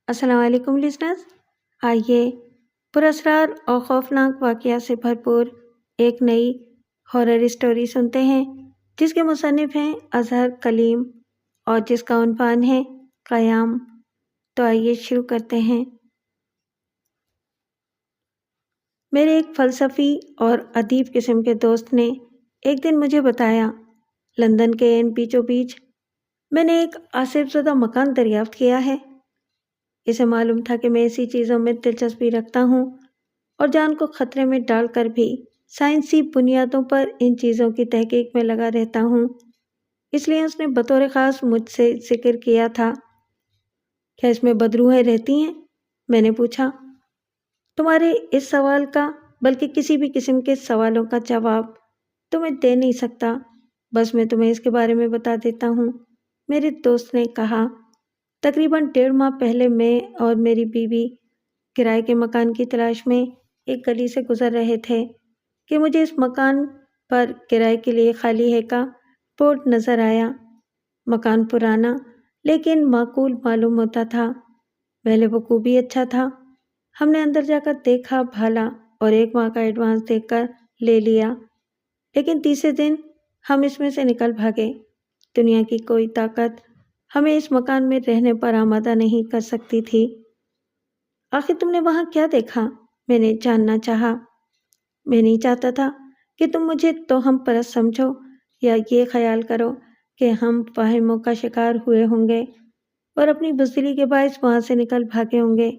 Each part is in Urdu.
السلام علیکم لسنرز، آئیے پراسرار اور خوفناک واقعات سے بھرپور ایک نئی ہارر اسٹوری سنتے ہیں جس کے مصنف ہیں اظہر کلیم اور جس کا عنوان ہے قیام۔ تو آئیے شروع کرتے ہیں۔ میرے ایک فلسفی اور ادیب قسم کے دوست نے ایک دن مجھے بتایا، لندن کے بیچوں بیچ میں نے ایک آصف زدہ مکان دریافت کیا ہے۔ اسے معلوم تھا کہ میں ایسی چیزوں میں دلچسپی رکھتا ہوں اور جان کو خطرے میں ڈال کر بھی سائنسی بنیادوں پر ان چیزوں کی تحقیق میں لگا رہتا ہوں، اس لیے اس نے بطور خاص مجھ سے ذکر کیا تھا۔ کیا اس میں بدروحیں رہتی ہیں؟ میں نے پوچھا۔ تمہارے اس سوال کا بلکہ کسی بھی قسم کے سوالوں کا جواب تمہیں دے نہیں سکتا، بس میں تمہیں اس کے بارے میں بتا دیتا ہوں، میرے دوست نے کہا۔ تقریباً 1.5 ماہ پہلے میں اور میری بیوی کرائے کے مکان کی تلاش میں ایک گلی سے گزر رہے تھے کہ مجھے اس مکان پر کرائے کے لیے خالی ہے کا بورڈ نظر آیا۔ مکان پرانا لیکن معقول معلوم ہوتا تھا، پہلے وقوع بھی اچھا تھا۔ ہم نے اندر جا کر دیکھا بھالا اور 1 ماہ کا ایڈوانس دے کر لے لیا، لیکن تیسرے دن ہم اس میں سے نکل بھاگے۔ دنیا کی کوئی طاقت ہمیں اس مکان میں رہنے پر آمادہ نہیں کر سکتی تھی۔ آخر تم نے وہاں کیا دیکھا؟ میں نے جاننا چاہا۔ میں نہیں چاہتا تھا کہ تم مجھے توہم پرست سمجھو یا یہ خیال کرو کہ ہم واہموں کا شکار ہوئے ہوں گے اور اپنی بزدلی کے باعث وہاں سے نکل بھاگے ہوں گے،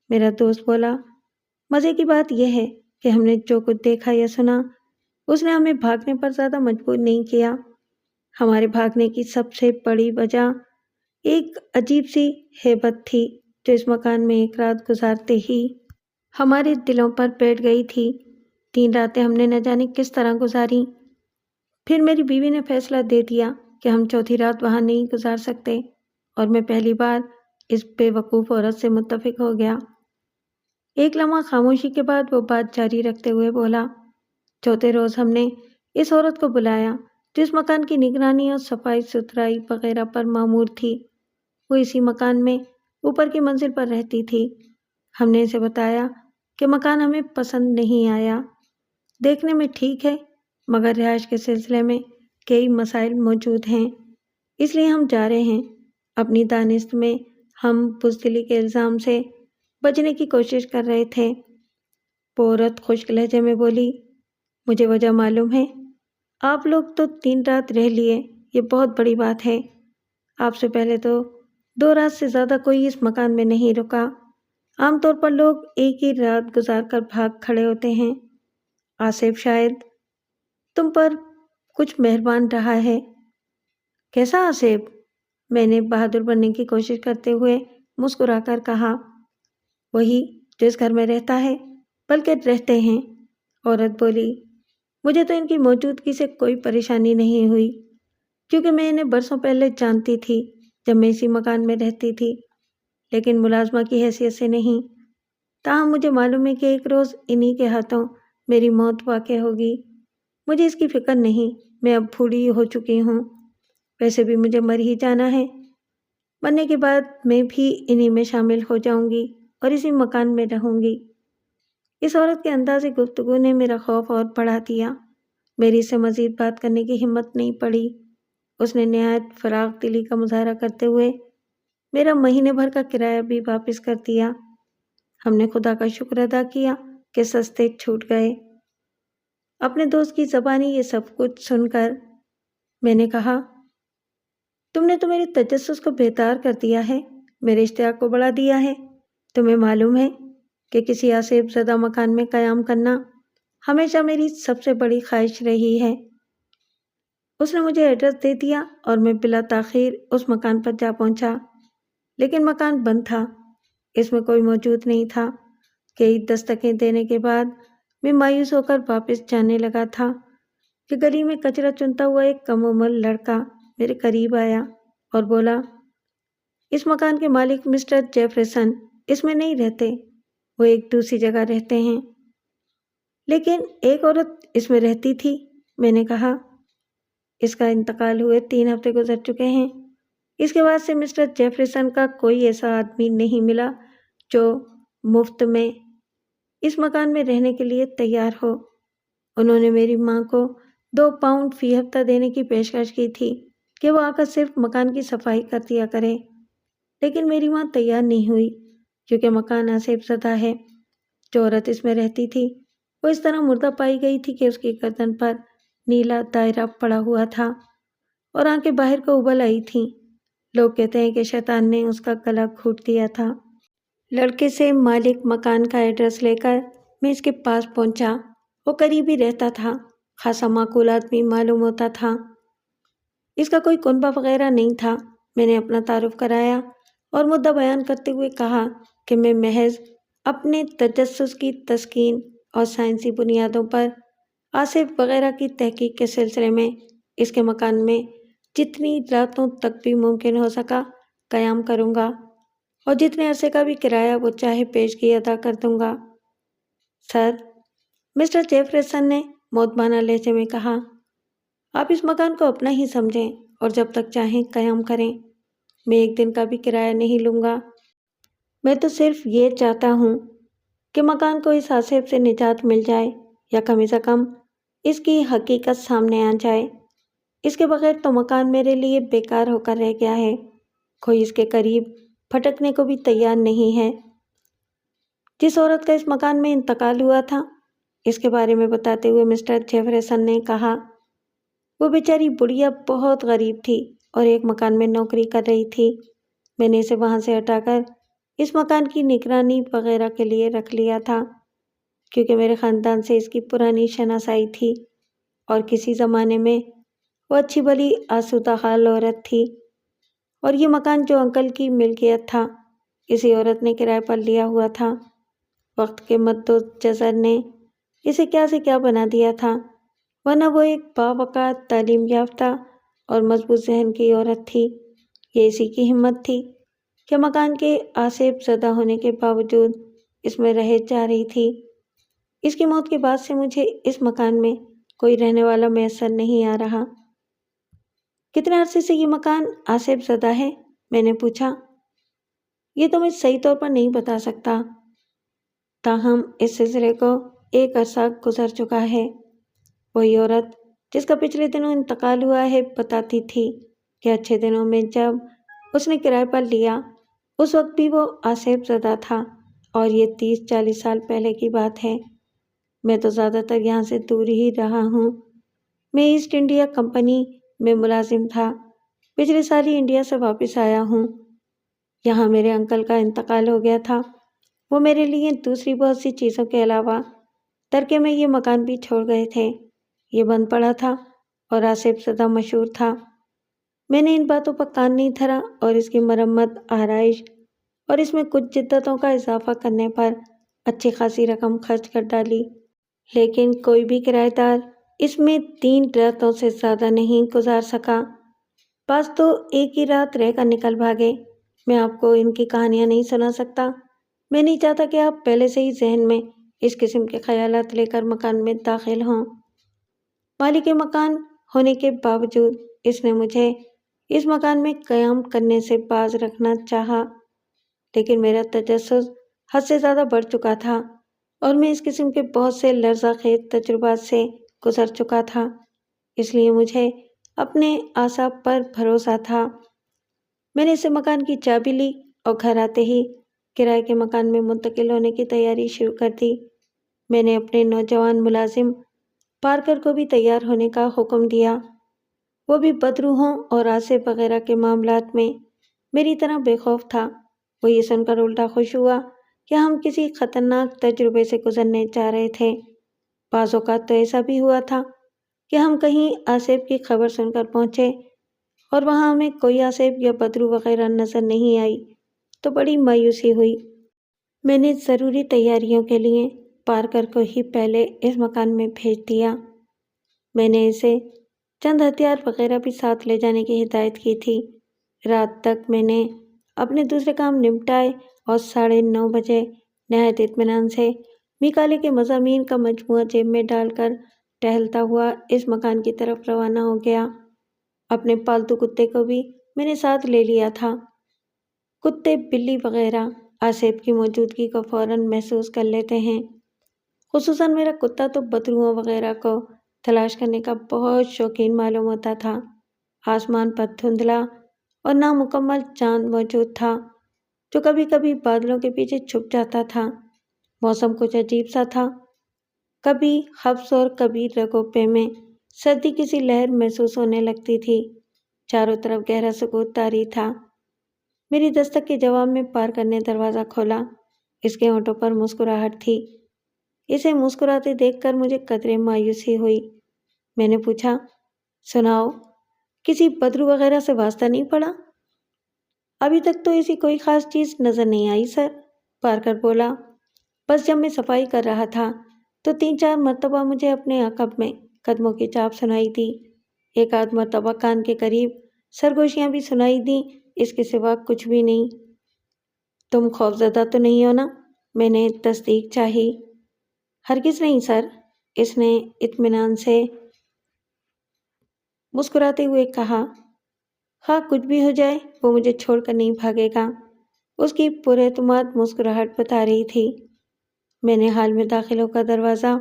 میرا دوست بولا۔ مزے کی بات یہ ہے کہ ہم نے جو کچھ دیکھا یا سنا اس نے ہمیں بھاگنے پر زیادہ مجبور نہیں کیا۔ ہمارے بھاگنے کی سب سے بڑی وجہ ایک عجیب سی ہیبت تھی جو اس مکان میں ایک رات گزارتے ہی ہمارے دلوں پر بیٹھ گئی تھی۔ 3 راتیں ہم نے نہ جانے کس طرح گزاری۔ پھر میری بیوی نے فیصلہ دے دیا کہ ہم چوتھی رات وہاں نہیں گزار سکتے، اور میں پہلی بار اس بے وقوف عورت سے متفق ہو گیا۔ ایک لمحہ خاموشی کے بعد وہ بات جاری رکھتے ہوئے بولا، چوتھے روز ہم نے اس عورت کو بلایا جو اس مکان کی نگرانی اور صفائی ستھرائی وغیرہ پر مامور تھی۔ وہ اسی مکان میں اوپر کی منزل پر رہتی تھی۔ ہم نے اسے بتایا کہ مکان ہمیں پسند نہیں آیا، دیکھنے میں ٹھیک ہے مگر رہائش کے سلسلے میں کئی مسائل موجود ہیں، اس لیے ہم جا رہے ہیں۔ اپنی دانست میں ہم بزدلی کے الزام سے بچنے کی کوشش کر رہے تھے۔ وہ عورت خشک لہجے میں بولی، مجھے وجہ معلوم ہے، آپ لوگ تو 3 رات رہ لیے، یہ بہت بڑی بات ہے۔ آپ سے پہلے تو 2 رات سے زیادہ کوئی اس مکان میں نہیں رکا۔ عام طور پر لوگ ایک ہی رات گزار کر بھاگ کھڑے ہوتے ہیں۔ آصف شاید تم پر کچھ مہربان رہا ہے۔ کیسا آصف؟ میں نے بہادر بننے کی کوشش کرتے ہوئے مسکرا کر کہا۔ وہی جو اس گھر میں رہتا ہے، بلکہ رہتے ہیں، عورت بولی۔ مجھے تو ان کی موجودگی سے کوئی پریشانی نہیں ہوئی کیونکہ میں انہیں برسوں پہلے جانتی تھی جب میں اسی مکان میں رہتی تھی، لیکن ملازمہ کی حیثیت سے نہیں۔ تاہم مجھے معلوم ہے کہ ایک روز انہی کے ہاتھوں میری موت واقع ہوگی۔ مجھے اس کی فکر نہیں، میں اب بوڑھی ہو چکی ہوں، ویسے بھی مجھے مر ہی جانا ہے۔ مرنے کے بعد میں بھی انہی میں شامل ہو جاؤں گی اور اسی مکان میں رہوں گی۔ اس عورت کے انداز گفتگو نے میرا خوف اور بڑھا دیا۔ میری اس سے مزید بات کرنے کی ہمت نہیں پڑی۔ اس نے نہایت فراغ دلی کا مظاہرہ کرتے ہوئے میرا مہینے بھر کا کرایہ بھی واپس کر دیا۔ ہم نے خدا کا شکر ادا کیا کہ سستے چھوٹ گئے۔ اپنے دوست کی زبانی یہ سب کچھ سن کر میں نے کہا، تم نے تو میرے تجسس کو بیدار کر دیا ہے، میرے اشتیاق کو بڑھا دیا ہے۔ تمہیں معلوم ہے کہ کسی آصف زدہ مکان میں قیام کرنا ہمیشہ میری سب سے بڑی خواہش رہی ہے۔ اس نے مجھے ایڈریس دے دیا اور میں بلا تاخیر اس مکان پر جا پہنچا، لیکن مکان بند تھا، اس میں کوئی موجود نہیں تھا۔ کئی دستکیں دینے کے بعد میں مایوس ہو کر واپس جانے لگا تھا کہ گلی میں کچرا چنتا ہوا ایک کم عمر لڑکا میرے قریب آیا اور بولا، اس مکان کے مالک مسٹر جیفرسن اس میں نہیں رہتے، وہ ایک دوسری جگہ رہتے ہیں۔ لیکن ایک عورت اس میں رہتی تھی، میں نے کہا۔ اس کا انتقال ہوئے 3 ہفتے گزر چکے ہیں۔ اس کے بعد سے مسٹر جیفرسن کا کوئی ایسا آدمی نہیں ملا جو مفت میں اس مکان میں رہنے کے لیے تیار ہو۔ انہوں نے میری ماں کو 2 پاؤنڈ فی ہفتہ دینے کی پیشکش کی تھی کہ وہ آ کر صرف مکان کی صفائی کر دیا کرے، لیکن میری ماں تیار نہیں ہوئی کیونکہ مکان آسیب زدہ ہے۔ جو عورت اس میں رہتی تھی وہ اس طرح مردہ پائی گئی تھی کہ اس کی گردن پر نیلا دائرہ پڑا ہوا تھا اور آنکھیں باہر کو ابل آئی تھیں۔ لوگ کہتے ہیں کہ شیطان نے اس کا گلا گھونٹ دیا تھا۔ لڑکے سے مالک مکان کا ایڈریس لے کر میں اس کے پاس پہنچا۔ وہ قریب ہی رہتا تھا، خاصا معقول آدمی معلوم ہوتا تھا۔ اس کا کوئی کنبہ وغیرہ نہیں تھا۔ میں نے اپنا تعارف کرایا اور مدعا بیان کرتے ہوئے کہا کہ میں محض اپنے تجسس کی تسکین اور سائنسی بنیادوں پر آصف وغیرہ کی تحقیق کے سلسلے میں اس کے مکان میں جتنی راتوں تک بھی ممکن ہو سکا قیام کروں گا اور جتنے عرصے کا بھی کرایہ وہ چاہے پیشگی ادا کر دوں گا۔ سر، مسٹر جیفرسن نے مؤدبانہ لہجے میں کہا، آپ اس مکان کو اپنا ہی سمجھیں اور جب تک چاہیں قیام کریں۔ میں 1 دن کا بھی کرایہ نہیں لوں گا۔ میں تو صرف یہ چاہتا ہوں کہ مکان کو اس آصف سے نجات مل جائے یا کم از کم اس کی حقیقت سامنے آ جائے۔ اس کے بغیر تو مکان میرے لیے بیکار ہو کر رہ گیا ہے، کوئی اس کے قریب پھٹکنے کو بھی تیار نہیں ہے۔ جس عورت کا اس مکان میں انتقال ہوا تھا، اس کے بارے میں بتاتے ہوئے مسٹر جیفرسن نے کہا، وہ بیچاری بڑھیا بہت غریب تھی اور ایک مکان میں نوکری کر رہی تھی۔ میں نے اسے وہاں سے ہٹا کر اس مکان کی نگرانی وغیرہ کے لیے رکھ لیا تھا کیونکہ میرے خاندان سے اس کی پرانی شناسائی تھی اور کسی زمانے میں وہ اچھی بھلی آسودہ حال عورت تھی، اور یہ مکان جو انکل کی ملکیت تھا اسی عورت نے کرائے پر لیا ہوا تھا۔ وقت کے مد و جزر نے اسے کیا سے کیا بنا دیا تھا، ورنہ وہ ایک باوقار تعلیم یافتہ اور مضبوط ذہن کی عورت تھی۔ یہ اسی کی ہمت تھی کہ مکان کے آصف زدہ ہونے کے باوجود اس میں رہ جا رہی تھی۔ اس کی موت کے بعد سے مجھے اس مکان میں کوئی رہنے والا میسر نہیں آ رہا۔ کتنے عرصے سے یہ مکان آصف زدہ ہے؟ میں نے پوچھا۔ یہ تو میں صحیح طور پر نہیں بتا سکتا، تاہم اس سلسلے کو ایک عرصہ گزر چکا ہے۔ وہی عورت جس کا پچھلے دنوں انتقال ہوا ہے بتاتی تھی کہ اچھے دنوں میں جب اس نے کرائے پر لیا اس وقت بھی وہ آصف زدہ تھا، اور یہ 30-40 سال پہلے کی بات ہے۔ میں تو زیادہ تر یہاں سے دور ہی رہا ہوں۔ میں ایسٹ انڈیا کمپنی میں ملازم تھا، پچھلے سال ہی انڈیا سے واپس آیا ہوں۔ یہاں میرے انکل کا انتقال ہو گیا تھا۔ وہ میرے لیے دوسری بہت سی چیزوں کے علاوہ ترکے میں یہ مکان بھی چھوڑ گئے تھے۔ یہ بند پڑا تھا اور آصف زدہ مشہور تھا۔ میں نے ان باتوں پر کان نہیں دھرا اور اس کی مرمت، آرائش اور اس میں کچھ جدتوں کا اضافہ کرنے پر اچھی خاصی رقم خرچ کر ڈالی، لیکن کوئی بھی کرایہ دار اس میں 3 راتوں سے زیادہ نہیں گزار سکا۔ بعض تو ایک ہی رات رہ کر نکل بھاگے۔ میں آپ کو ان کی کہانیاں نہیں سنا سکتا۔ میں نہیں چاہتا کہ آپ پہلے سے ہی ذہن میں اس قسم کے خیالات لے کر مکان میں داخل ہوں۔ مالک مکان ہونے کے باوجود اس نے مجھے اس مکان میں قیام کرنے سے باز رکھنا چاہا، لیکن میرا تجسس حد سے زیادہ بڑھ چکا تھا اور میں اس قسم کے بہت سے لرزہ خیز تجربات سے گزر چکا تھا، اس لیے مجھے اپنے اعصاب پر بھروسہ تھا۔ میں نے اسے مکان کی چابی لی اور گھر آتے ہی کرائے کے مکان میں منتقل ہونے کی تیاری شروع کر دی۔ میں نے اپنے نوجوان ملازم پارکر کو بھی تیار ہونے کا حکم دیا۔ وہ بھی بدروحوں اور آصف وغیرہ کے معاملات میں میری طرح بے خوف تھا۔ وہ یہ سن کر الٹا خوش ہوا کہ ہم کسی خطرناک تجربے سے گزرنے جا رہے تھے۔ بعض اوقات تو ایسا بھی ہوا تھا کہ ہم کہیں آصف کی خبر سن کر پہنچے اور وہاں ہمیں کوئی آصف یا بدرو وغیرہ نظر نہیں آئی تو بڑی مایوسی ہوئی۔ میں نے ضروری تیاریوں کے لیے پارکر کو ہی پہلے اس مکان میں بھیج دیا۔ میں نے اسے چند ہتھیار وغیرہ بھی ساتھ لے جانے کی ہدایت کی تھی۔ رات تک میں نے اپنے دوسرے کام نمٹائے اور 9:30 بجے نہایت اطمینان سے مکالے کے مضامین کا مجموعہ جیب میں ڈال کر ٹہلتا ہوا اس مکان کی طرف روانہ ہو گیا۔ اپنے پالتو کتے کو بھی میں نے ساتھ لے لیا تھا۔ کتے بلی وغیرہ آصف کی موجودگی کو فوراً محسوس کر لیتے ہیں۔ خصوصاً میرا کتا تو بدروؤں وغیرہ کو تلاش کرنے کا بہت شوقین معلوم ہوتا تھا۔ آسمان پر دھندلا اور نامکمل چاند موجود تھا جو کبھی کبھی بادلوں کے پیچھے چھپ جاتا تھا۔ موسم کچھ عجیب سا تھا، کبھی حبس اور کبھی رگوپے میں سردی کسی لہر محسوس ہونے لگتی تھی۔ چاروں طرف گہرا سکوت طاری تھا۔ میری دستک کے جواب میں پارکر نے دروازہ کھولا۔ اس کے ہونٹوں پر مسکراہٹ تھی۔ اسے مسکراتے دیکھ کر مجھے قدرے مایوسی ہوئی۔ میں نے پوچھا، سناؤ، کسی بدرو وغیرہ سے واسطہ نہیں پڑا؟ ابھی تک تو ایسی کوئی خاص چیز نظر نہیں آئی سر، پارکر بولا۔ بس جب میں صفائی کر رہا تھا تو 3-4 مرتبہ مجھے اپنے عقب میں قدموں کی چاپ سنائی دی۔ ایک آدھ مرتبہ کان کے قریب سرگوشیاں بھی سنائی دیں، اس کے سوا کچھ بھی نہیں۔ تم خوفزدہ تو نہیں ہو نا؟ میں نے تصدیق چاہی۔ ہرگز نہیں سر، اس نے اطمینان سے مسکراتے ہوئے کہا۔ خواہ کچھ بھی ہو جائے وہ مجھے چھوڑ کر نہیں بھاگے گا، اس کی پراعتماد مسکراہٹ بتا رہی تھی۔ میں نے حال میں داخلوں کا دروازہ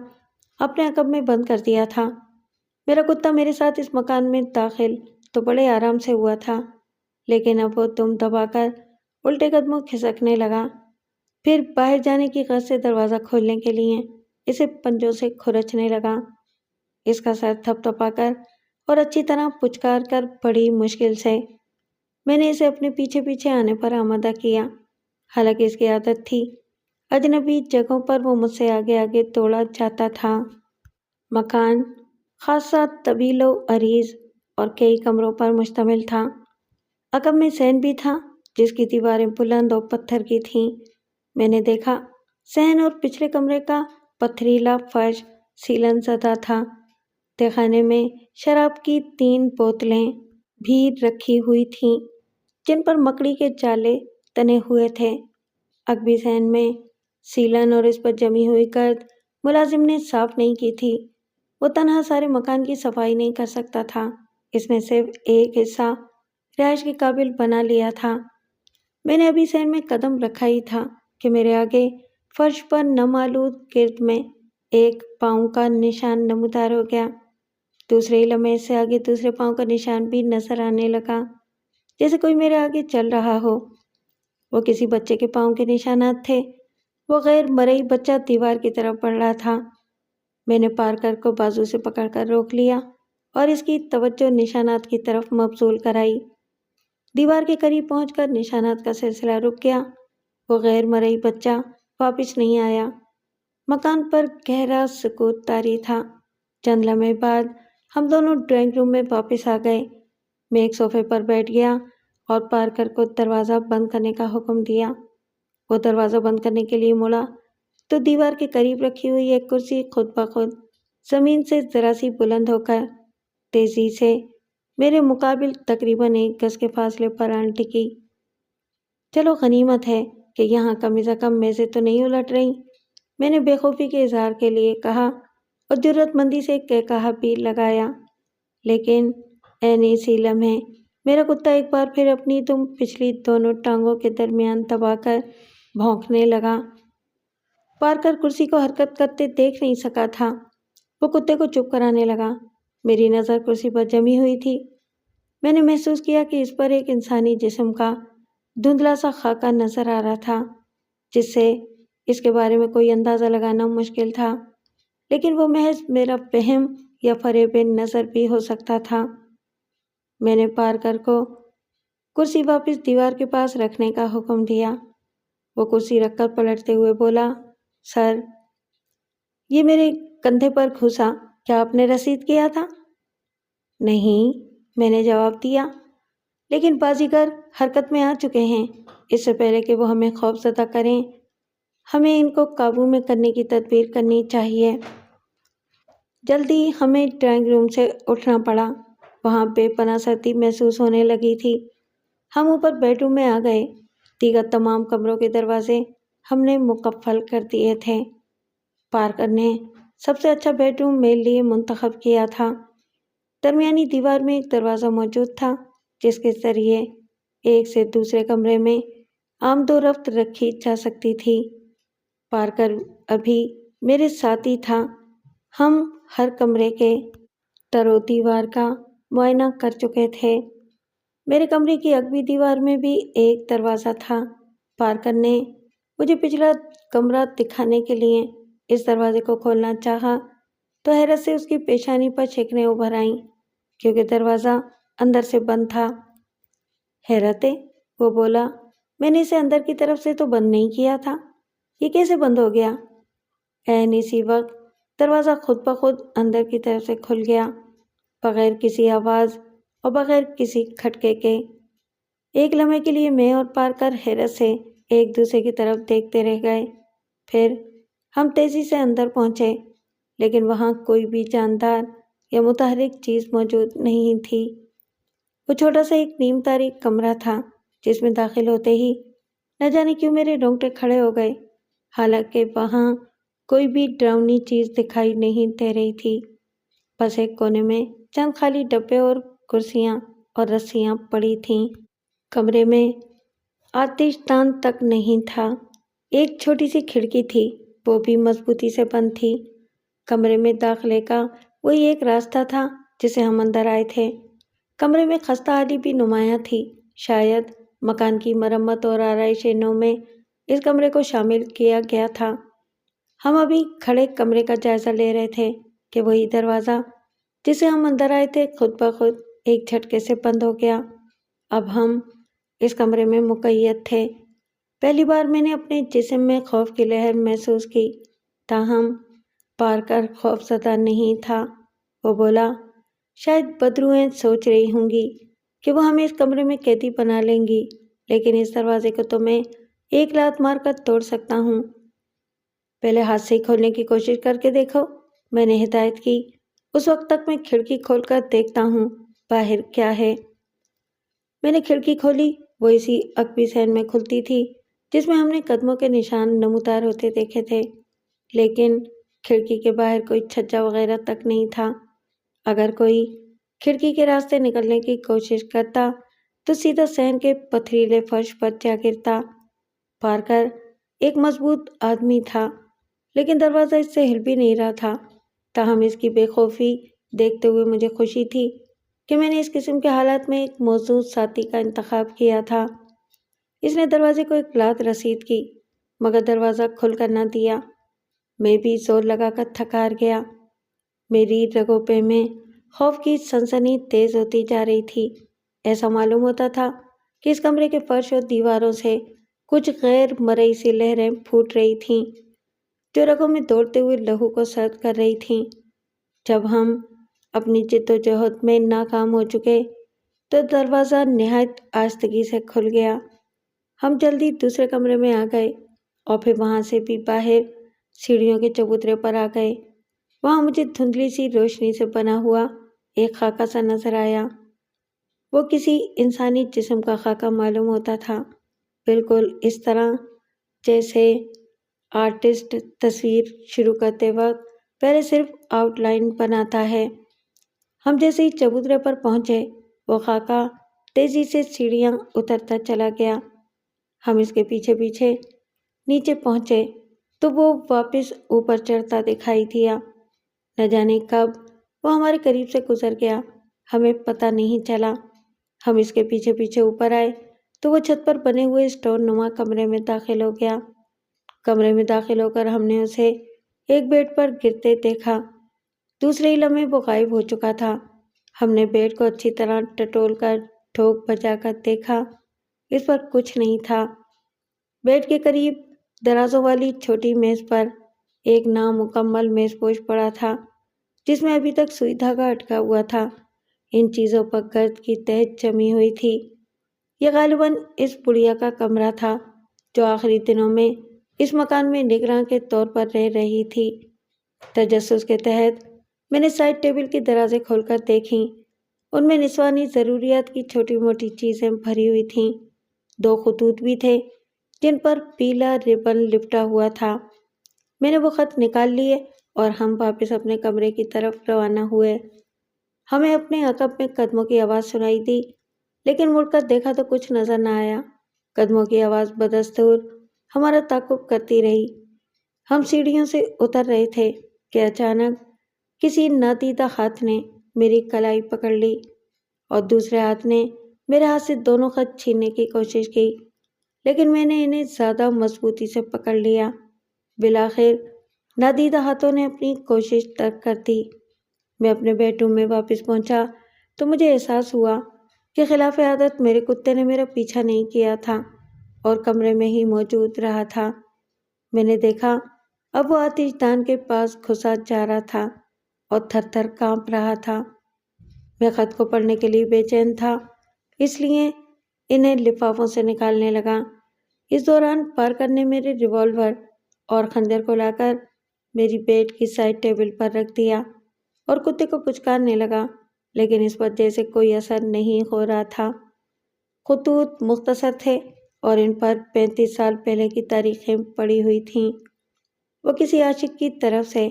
اپنے عقب میں بند کر دیا تھا۔ میرا کتا میرے ساتھ اس مکان میں داخل تو بڑے آرام سے ہوا تھا، لیکن اب وہ دم دبا کر الٹے قدموں کھسکنے لگا۔ پھر باہر جانے کی غرض سے دروازہ کھولنے کے لیے اسے پنجوں سے کھرچنے لگا۔ اس کا سر تھپتھپا کر اور اچھی طرح پچکار کر بڑی مشکل سے میں نے اسے اپنے پیچھے پیچھے آنے پر آمادہ کیا۔ حالانکہ اس کی عادت تھی، اجنبی جگہوں پر وہ مجھ سے آگے آگے دوڑا جاتا تھا۔ مکان خاصا طویل و عریض اور کئی کمروں پر مشتمل تھا۔ عقب میں صحن بھی تھا جس کی دیواریں بلند اور پتھر کی تھیں۔ میں نے دیکھا صحن اور پچھلے کمرے کا پتھریلا فرش سیلن زدہ تھا۔ تہخانے میں شراب کی 3 بوتلیں بھی رکھی ہوئی تھیں جن پر مکڑی کے جالے تنے ہوئے تھے۔ عقبی صحن میں سیلن اور اس پر جمی ہوئی گرد ملازم نے صاف نہیں کی تھی۔ وہ تنہا سارے مکان کی صفائی نہیں کر سکتا تھا، اس نے صرف ایک حصہ رہائش کے قابل بنا لیا تھا۔ میں نے ابھی صحن میں قدم رکھا ہی تھا کہ میرے آگے فرش پر نم آلود گرد میں ایک پاؤں کا نشان نمودار ہو گیا۔ دوسرے ہی لمحے سے آگے دوسرے پاؤں کا نشان بھی نظر آنے لگا، جیسے کوئی میرے آگے چل رہا ہو۔ وہ کسی بچے کے پاؤں کے نشانات تھے۔ وہ غیر مرئی بچہ دیوار کی طرف بڑھ رہا تھا۔ میں نے پارکر کو بازو سے پکڑ کر روک لیا اور اس کی توجہ نشانات کی طرف مبذول کرائی۔ دیوار کے قریب پہنچ کر نشانات کا سلسلہ رک گیا۔ وہ غیر مرئی بچہ واپس نہیں آیا۔ مکان پر گہرا سکوت طاری تھا۔ چند لمحے بعد ہم دونوں ڈرائنگ روم میں واپس آ گئے۔ میں ایک صوفے پر بیٹھ گیا اور پارکر کو دروازہ بند کرنے کا حکم دیا۔ وہ دروازہ بند کرنے کے لیے مڑا تو دیوار کے قریب رکھی ہوئی ایک کرسی خود بخود زمین سے ذرا سی بلند ہو کر تیزی سے میرے مقابل تقریباً 1 گز کے فاصلے پر آن ٹکی۔ چلو غنیمت ہے کہ یہاں کم از کم میزیں تو نہیں الٹ رہی، میں نے بے خوفی کے اظہار کے لیے کہا اور جرات مندی سے کہا بھی لگایا۔ لیکن عین اسی لمحے میرا کتا ایک بار پھر اپنی دم پچھلی دونوں ٹانگوں کے درمیان دبا کر بھونکنے لگا۔ پارکر کرسی کو حرکت کرتے دیکھ نہیں سکا تھا۔ وہ کتے کو چپ کرانے لگا۔ میری نظر کرسی پر جمی ہوئی تھی۔ میں نے محسوس کیا کہ اس پر ایک انسانی جسم کا دھندلا سا خاکہ نظر آ رہا تھا جس سے اس کے بارے میں کوئی اندازہ لگانا مشکل تھا، لیکن وہ محض میرا وہم یا فریب نظر بھی ہو سکتا تھا۔ میں نے پارکر کو کرسی واپس دیوار کے پاس رکھنے کا حکم دیا۔ وہ کرسی رکھ کر پلٹتے ہوئے بولا، سر، یہ میرے کندھے پر گھسا، کیا آپ نے رسید کیا تھا؟ نہیں، میں نے جواب دیا، لیکن بازیگر حرکت میں آ چکے ہیں۔ اس سے پہلے کہ وہ ہمیں خوف زدہ کریں، ہمیں ان کو قابو میں کرنے کی تدبیر کرنی چاہیے۔ جلدی ہمیں ڈرائنگ روم سے اٹھنا پڑا۔ وہاں بے پناہ سردی محسوس ہونے لگی تھی۔ ہم اوپر بیڈ روم میں آ گئے۔ دیگر تمام کمروں کے دروازے ہم نے مقفل کر دیے تھے۔ پارکر نے سب سے اچھا بیڈ روم میرے لیے منتخب کیا تھا۔ درمیانی دیوار میں ایک دروازہ موجود تھا جس کے ذریعے ایک سے دوسرے کمرے میں آمد و رفت رکھی جا سکتی تھی۔ پارکر ابھی میرے ساتھ ہی تھا۔ ہم ہر کمرے کے در و دیوار کا معائنہ کر چکے تھے۔ میرے کمرے کی اگلی دیوار میں بھی ایک دروازہ تھا۔ پارکر نے مجھے پچھلا کمرہ دکھانے کے لیے اس دروازے کو کھولنا چاہا تو حیرت سے اس کی پیشانی پر شکنیں ابھر آئیں کیونکہ دروازہ اندر سے بند تھا۔ حیرت ہے، وہ بولا، میں نے اسے اندر کی طرف سے تو بند نہیں کیا تھا، یہ کیسے بند ہو گیا؟ عین اسی وقت دروازہ خود بخود اندر کی طرف سے کھل گیا، بغیر کسی آواز اور بغیر کسی کھٹکے کے۔ ایک لمحے کے لیے میں اور پارکر حیرت سے ایک دوسرے کی طرف دیکھتے رہ گئے۔ پھر ہم تیزی سے اندر پہنچے، لیکن وہاں کوئی بھی جاندار یا متحرک چیز موجود نہیں تھی۔ وہ چھوٹا سا ایک نیم تاریک کمرہ تھا جس میں داخل ہوتے ہی نہ جانے کیوں میرے رونگٹے کھڑے ہو گئے، حالانکہ وہاں کوئی بھی ڈراؤنی چیز دکھائی نہیں دے رہی تھی۔ بس ایک کونے میں چند خالی ڈبے اور کرسیاں اور رسیاں پڑی تھیں۔ کمرے میں آتش دان تک نہیں تھا۔ ایک چھوٹی سی کھڑکی تھی، وہ بھی مضبوطی سے بند تھی۔ کمرے میں داخلے کا وہی ایک راستہ تھا جسے ہم اندر آئے تھے۔ کمرے میں خستہ حالی بھی نمایاں تھی۔ شاید مکان کی مرمت اور آرائش نو میں اس کمرے کو شامل کیا گیا تھا۔ ہم ابھی کھڑے کمرے کا جائزہ لے رہے تھے کہ وہی دروازہ جسے ہم اندر آئے تھے خود بخود ایک جھٹکے سے بند ہو گیا۔ اب ہم اس کمرے میں مقید تھے۔ پہلی بار میں نے اپنے جسم میں خوف کی لہر محسوس کی، تاہم پارکر خوف زدہ نہیں تھا۔ وہ بولا، شاید بدروئیں سوچ رہی ہوں گی کہ وہ ہمیں اس کمرے میں قیدی بنا لیں گی، لیکن اس دروازے کو تو میں ایک لات مار کر توڑ سکتا ہوں۔ پہلے ہاتھ سے کھولنے کی کوشش کر کے دیکھو، میں نے ہدایت کی۔ اس وقت تک میں کھڑکی کھول کر دیکھتا ہوں باہر کیا ہے۔ میں نے کھڑکی کھولی، وہ اسی عقبی صحن میں کھلتی تھی جس میں ہم نے قدموں کے نشان نمودار ہوتے دیکھے تھے، لیکن کھڑکی کے باہر کوئی چھجا وغیرہ تک نہیں تھا۔ اگر کوئی کھڑکی کے راستے نکلنے کی کوشش کرتا تو سیدھا صحن کے پتھریلے فرش پر جا گرتا۔ پارکر ایک مضبوط آدمی تھا، لیکن دروازہ اس سے ہل بھی نہیں رہا تھا۔ تاہم اس کی بے خوفی دیکھتے ہوئے مجھے خوشی تھی کہ میں نے اس قسم کے حالات میں ایک موزوں ساتھی کا انتخاب کیا تھا۔ اس نے دروازے کو ایک لات رسید کی، مگر دروازہ کھل کر نہ دیا۔ میں بھی زور لگا کر تھکار گیا۔ میری رگوں پہ میں خوف کی سنسنی تیز ہوتی جا رہی تھی۔ ایسا معلوم ہوتا تھا کہ اس کمرے کے فرش اور دیواروں سے کچھ غیر مرئی سی لہریں پھوٹ رہی تھیں جو رگوں میں دوڑتے ہوئے لہو کو سرد کر رہی تھیں۔ جب ہم اپنی جد و جہد میں ناکام ہو چکے تو دروازہ نہایت آہستگی سے کھل گیا۔ ہم جلدی دوسرے کمرے میں آ گئے اور پھر وہاں سے بھی باہر سیڑھیوں کے چبوترے پر آ گئے۔ وہاں مجھے دھندلی سی روشنی سے بنا ہوا ایک خاکہ سا نظر آیا۔ وہ کسی انسانی جسم کا خاکہ معلوم ہوتا تھا، بالکل اس طرح جیسے آرٹسٹ تصویر شروع کرتے وقت پہلے صرف آؤٹ لائن بناتا ہے۔ ہم جیسے ہی چبوترے پر پہنچے، وہ خاکہ تیزی سے سیڑھیاں اترتا چلا گیا۔ ہم اس کے پیچھے پیچھے نیچے پہنچے تو وہ واپس اوپر چڑھتا دکھائی دیا۔ نہ جانے کب وہ ہمارے قریب سے گزر گیا، ہمیں پتہ نہیں چلا۔ ہم اس کے پیچھے پیچھے اوپر آئے تو وہ چھت پر بنے ہوئے اسٹور نما کمرے میں داخل ہو گیا۔ کمرے میں داخل ہو کر ہم نے اسے ایک بیڈ پر گرتے دیکھا۔ دوسرے ہی لمحے وہ غائب ہو چکا تھا۔ ہم نے بیڈ کو اچھی طرح ٹٹول کر ٹھوک بجا کر دیکھا، اس پر کچھ نہیں تھا۔ بیڈ کے قریب درازوں والی چھوٹی میز پر ایک نامکمل میز پوش پڑا تھا جس میں ابھی تک سوئی دھاگا اٹکا ہوا تھا۔ ان چیزوں پر گرد کی تہہ جمی ہوئی تھی۔ یہ غالباً اس بڑھیا کا کمرہ تھا جو آخری دنوں میں اس مکان میں نگراں کے طور پر رہ رہی تھی۔ تجسس کے تحت میں نے سائڈ ٹیبل کی درازیں کھول کر دیکھیں۔ ان میں نسوانی ضروریات کی چھوٹی موٹی چیزیں بھری ہوئی تھیں۔ 2 خطوط بھی تھے جن پر پیلا ربن لپٹا ہوا تھا۔ میں نے وہ خط نکال لیے اور ہم واپس اپنے کمرے کی طرف روانہ ہوئے۔ ہمیں اپنے عقب میں قدموں کی آواز سنائی دی لیکن مڑ کر دیکھا تو کچھ نظر نہ آیا۔ قدموں کی آواز بدستور ہمارا تعاقب کرتی رہی۔ ہم سیڑھیوں سے اتر رہے تھے کہ اچانک کسی نادیدہ ہاتھ نے میری کلائی پکڑ لی اور دوسرے ہاتھ نے میرے ہاتھ سے دونوں خط چھیننے کی کوشش کی، لیکن میں نے انہیں زیادہ مضبوطی سے پکڑ لیا۔ بالآخر نادیدہ ہاتھوں نے اپنی کوشش ترک کر دی۔ میں اپنے بیڈ روم میں واپس پہنچا تو مجھے احساس ہوا کہ خلاف عادت میرے کتے نے میرا پیچھا نہیں کیا تھا اور کمرے میں ہی موجود رہا تھا۔ میں نے دیکھا اب وہ آتش دان کے پاس گھسا جا رہا تھا اور تھر تھر کانپ رہا تھا۔ میں خط کو پڑھنے کے لیے بے چین تھا، اس لیے انہیں لفافوں سے نکالنے لگا۔ اس دوران پارکر نے میرے ریوالور اور خنجر کو لا کر میری بیڈ کی سائڈ ٹیبل پر رکھ دیا اور کتے کو پچکارنے لگا، لیکن اس پر جیسے کوئی اثر نہیں ہو رہا تھا۔ خطوط مختصر تھے اور ان پر 35 سال پہلے کی تاریخیں پڑی ہوئی تھیں۔ وہ کسی عاشق کی طرف سے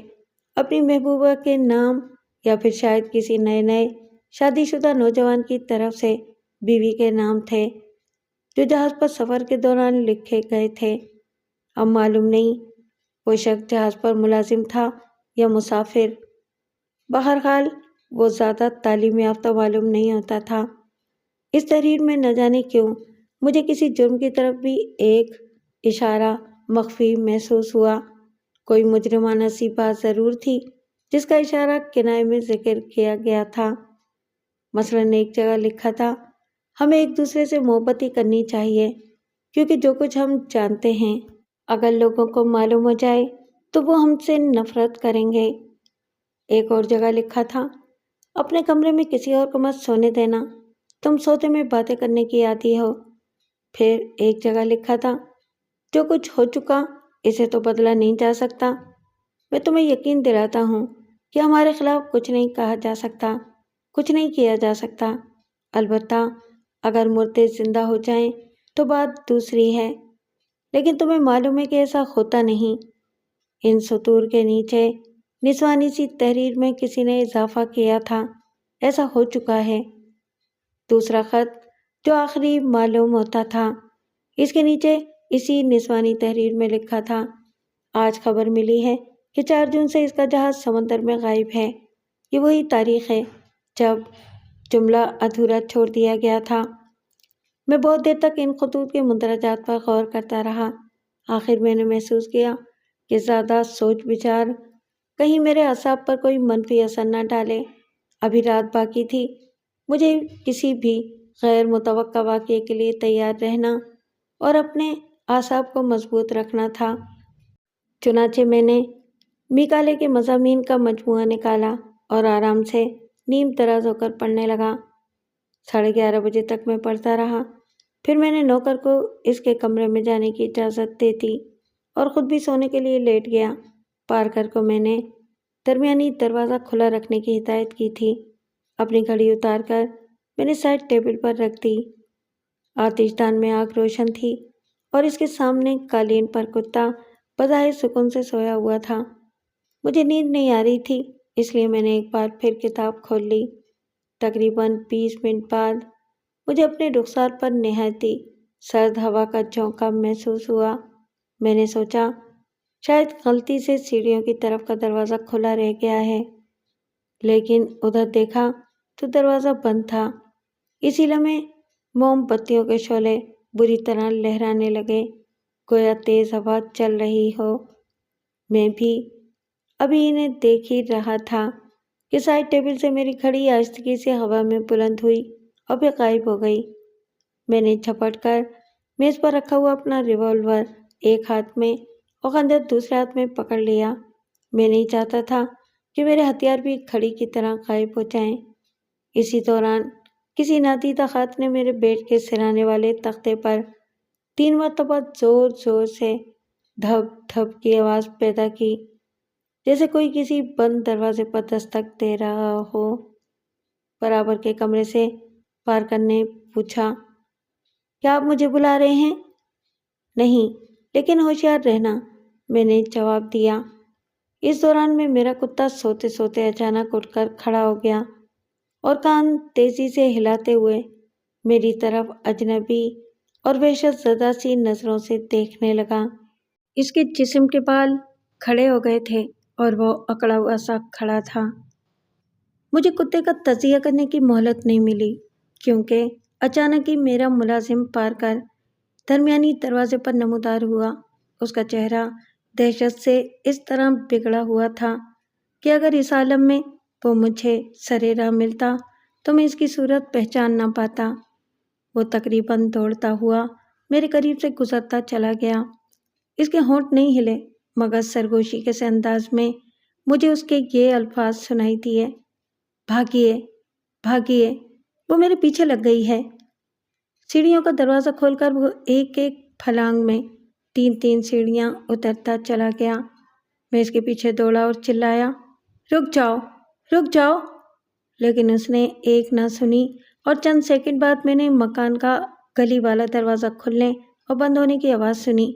اپنی محبوبہ کے نام یا پھر شاید کسی نئے شادی شدہ نوجوان کی طرف سے بیوی کے نام تھے جو جہاز پر سفر کے دوران لکھے گئے تھے۔ اب معلوم نہیں وہ شخص جہاز پر ملازم تھا یا مسافر۔ بہرحال وہ زیادہ تعلیم یافتہ معلوم نہیں ہوتا تھا۔ اس تحریر میں نہ جانے کیوں مجھے کسی جرم کی طرف بھی ایک اشارہ مخفی محسوس ہوا۔ کوئی مجرمانہ سی بات ضرور تھی جس کا اشارہ کنائے میں ذکر کیا گیا تھا۔ مثلاً ایک جگہ لکھا تھا، ہمیں ایک دوسرے سے محبت ہی کرنی چاہیے کیونکہ جو کچھ ہم جانتے ہیں اگر لوگوں کو معلوم ہو جائے تو وہ ہم سے نفرت کریں گے۔ ایک اور جگہ لکھا تھا، اپنے کمرے میں کسی اور کو مت سونے دینا، تم سوتے میں باتیں کرنے کی عادی ہو۔ پھر ایک جگہ لکھا تھا، جو کچھ ہو چکا اسے تو بدلا نہیں جا سکتا۔ میں تمہیں یقین دلاتا ہوں کہ ہمارے خلاف کچھ نہیں کہا جا سکتا، کچھ نہیں کیا جا سکتا۔ البتہ اگر مردے زندہ ہو جائیں تو بات دوسری ہے، لیکن تمہیں معلوم ہے کہ ایسا ہوتا نہیں۔ ان سطور کے نیچے نسوانی سی تحریر میں کسی نے اضافہ کیا تھا، ایسا ہو چکا ہے۔ دوسرا خط جو آخری معلوم ہوتا تھا، اس کے نیچے اسی نسوانی تحریر میں لکھا تھا، آج خبر ملی ہے کہ 4 جون سے اس کا جہاز سمندر میں غائب ہے۔ یہ وہی تاریخ ہے جب جملہ ادھورا چھوڑ دیا گیا تھا۔ میں بہت دیر تک ان خطوط کے مندرجات پر غور کرتا رہا۔ آخر میں نے محسوس کیا کہ زیادہ سوچ بچار کہیں میرے اعصاب پر کوئی منفی اثر نہ ڈالے۔ ابھی رات باقی تھی، مجھے کسی بھی غیر متوقع واقعے کے لیے تیار رہنا اور اپنے اعصاب کو مضبوط رکھنا تھا۔ چنانچہ میں نے مقالے کے مضامین کا مجموعہ نکالا اور آرام سے نیم دراز ہو کر پڑھنے لگا۔ 11:30 بجے تک میں پڑھتا رہا، پھر میں نے نوکر کو اس کے کمرے میں جانے کی اجازت دے دی اور خود بھی سونے کے لیے لیٹ گیا۔ پارکر کو میں نے درمیانی دروازہ کھلا رکھنے کی ہدایت کی تھی۔ اپنی گھڑی اتار کر میں نے سائڈ ٹیبل پر رکھ دی۔ آتش دان میں آگ روشن تھی اور اس کے سامنے قالین پر کتا بظاہر سکون سے سویا ہوا تھا۔ مجھے نیند نہیں آ رہی تھی، اس لیے میں نے ایک بار پھر کتاب کھول لی۔ تقریباً 20 منٹ بعد مجھے اپنے رخسار پر نہایتی سرد ہوا کا جھونکا محسوس ہوا۔ میں نے سوچا شاید غلطی سے سیڑھیوں کی طرف کا دروازہ کھلا رہ گیا ہے، لیکن ادھر دیکھا تو دروازہ بند تھا۔ اسی لمحے موم بتیوں کے شعلے بری طرح لہرانے لگے، گویا تیز ہوا چل رہی ہو۔ میں بھی ابھی انہیں دیکھ ہی رہا تھا کہ سائڈ ٹیبل سے میری گھڑی آہستگی سے ہوا میں بلند ہوئی اور پھر غائب ہو گئی۔ میں نے جھپٹ کر میز پر رکھا ہوا اپنا ریوالور ایک ہاتھ میں اور خنجر دوسرے ہاتھ میں پکڑ لیا۔ میں نہیں چاہتا تھا کہ میرے ہتھیار بھی گھڑی کی طرح غائب ہو جائیں۔ اسی دوران کسی نادیدہ ہاتھ نے میرے بیڈ کے سرانے والے تختے پر 3 مرتبہ زور زور سے دھب دھب کی آواز پیدا کی، جیسے کوئی کسی بند دروازے پر دستک دے رہا ہو۔ برابر کے کمرے سے پارکر نے پوچھا، کیا آپ مجھے بلا رہے ہیں؟ نہیں، لیکن ہوشیار رہنا، میں نے جواب دیا۔ اس دوران میں میرا کتا سوتے سوتے اچانک اٹھ کر کھڑا ہو گیا اور کان تیزی سے ہلاتے ہوئے میری طرف اجنبی اور وحشت زدہ سی نظروں سے دیکھنے لگا۔ اس کے جسم کے بال کھڑے ہو گئے تھے اور وہ اکڑا ہوا سا کھڑا تھا۔ مجھے کتے کا تجزیہ کرنے کی مہلت نہیں ملی کیونکہ اچانک ہی میرا ملازم پار کر درمیانی دروازے پر نمودار ہوا۔ اس کا چہرہ دہشت سے اس طرح بگڑا ہوا تھا کہ اگر اس عالم میں وہ مجھے سرے راہ ملتا تو میں اس کی صورت پہچان نہ پاتا۔ وہ تقریباً دوڑتا ہوا میرے قریب سے گزرتا چلا گیا۔ اس کے ہونٹ نہیں ہلے مگر سرگوشی کے سے انداز میں مجھے اس کے یہ الفاظ سنائی دیے، بھاگیے بھاگیے، وہ میرے پیچھے لگ گئی ہے۔ سیڑھیوں کا دروازہ کھول کر وہ ایک ایک پھلانگ میں 3 سیڑھیاں اترتا چلا گیا۔ میں اس کے پیچھے دوڑا اور چلایا، رک جاؤ رک جاؤ، لیکن اس نے ایک نہ سنی اور چند سیکنڈ بعد میں نے مکان کا گلی والا دروازہ کھلنے اور بند ہونے کی آواز سنی۔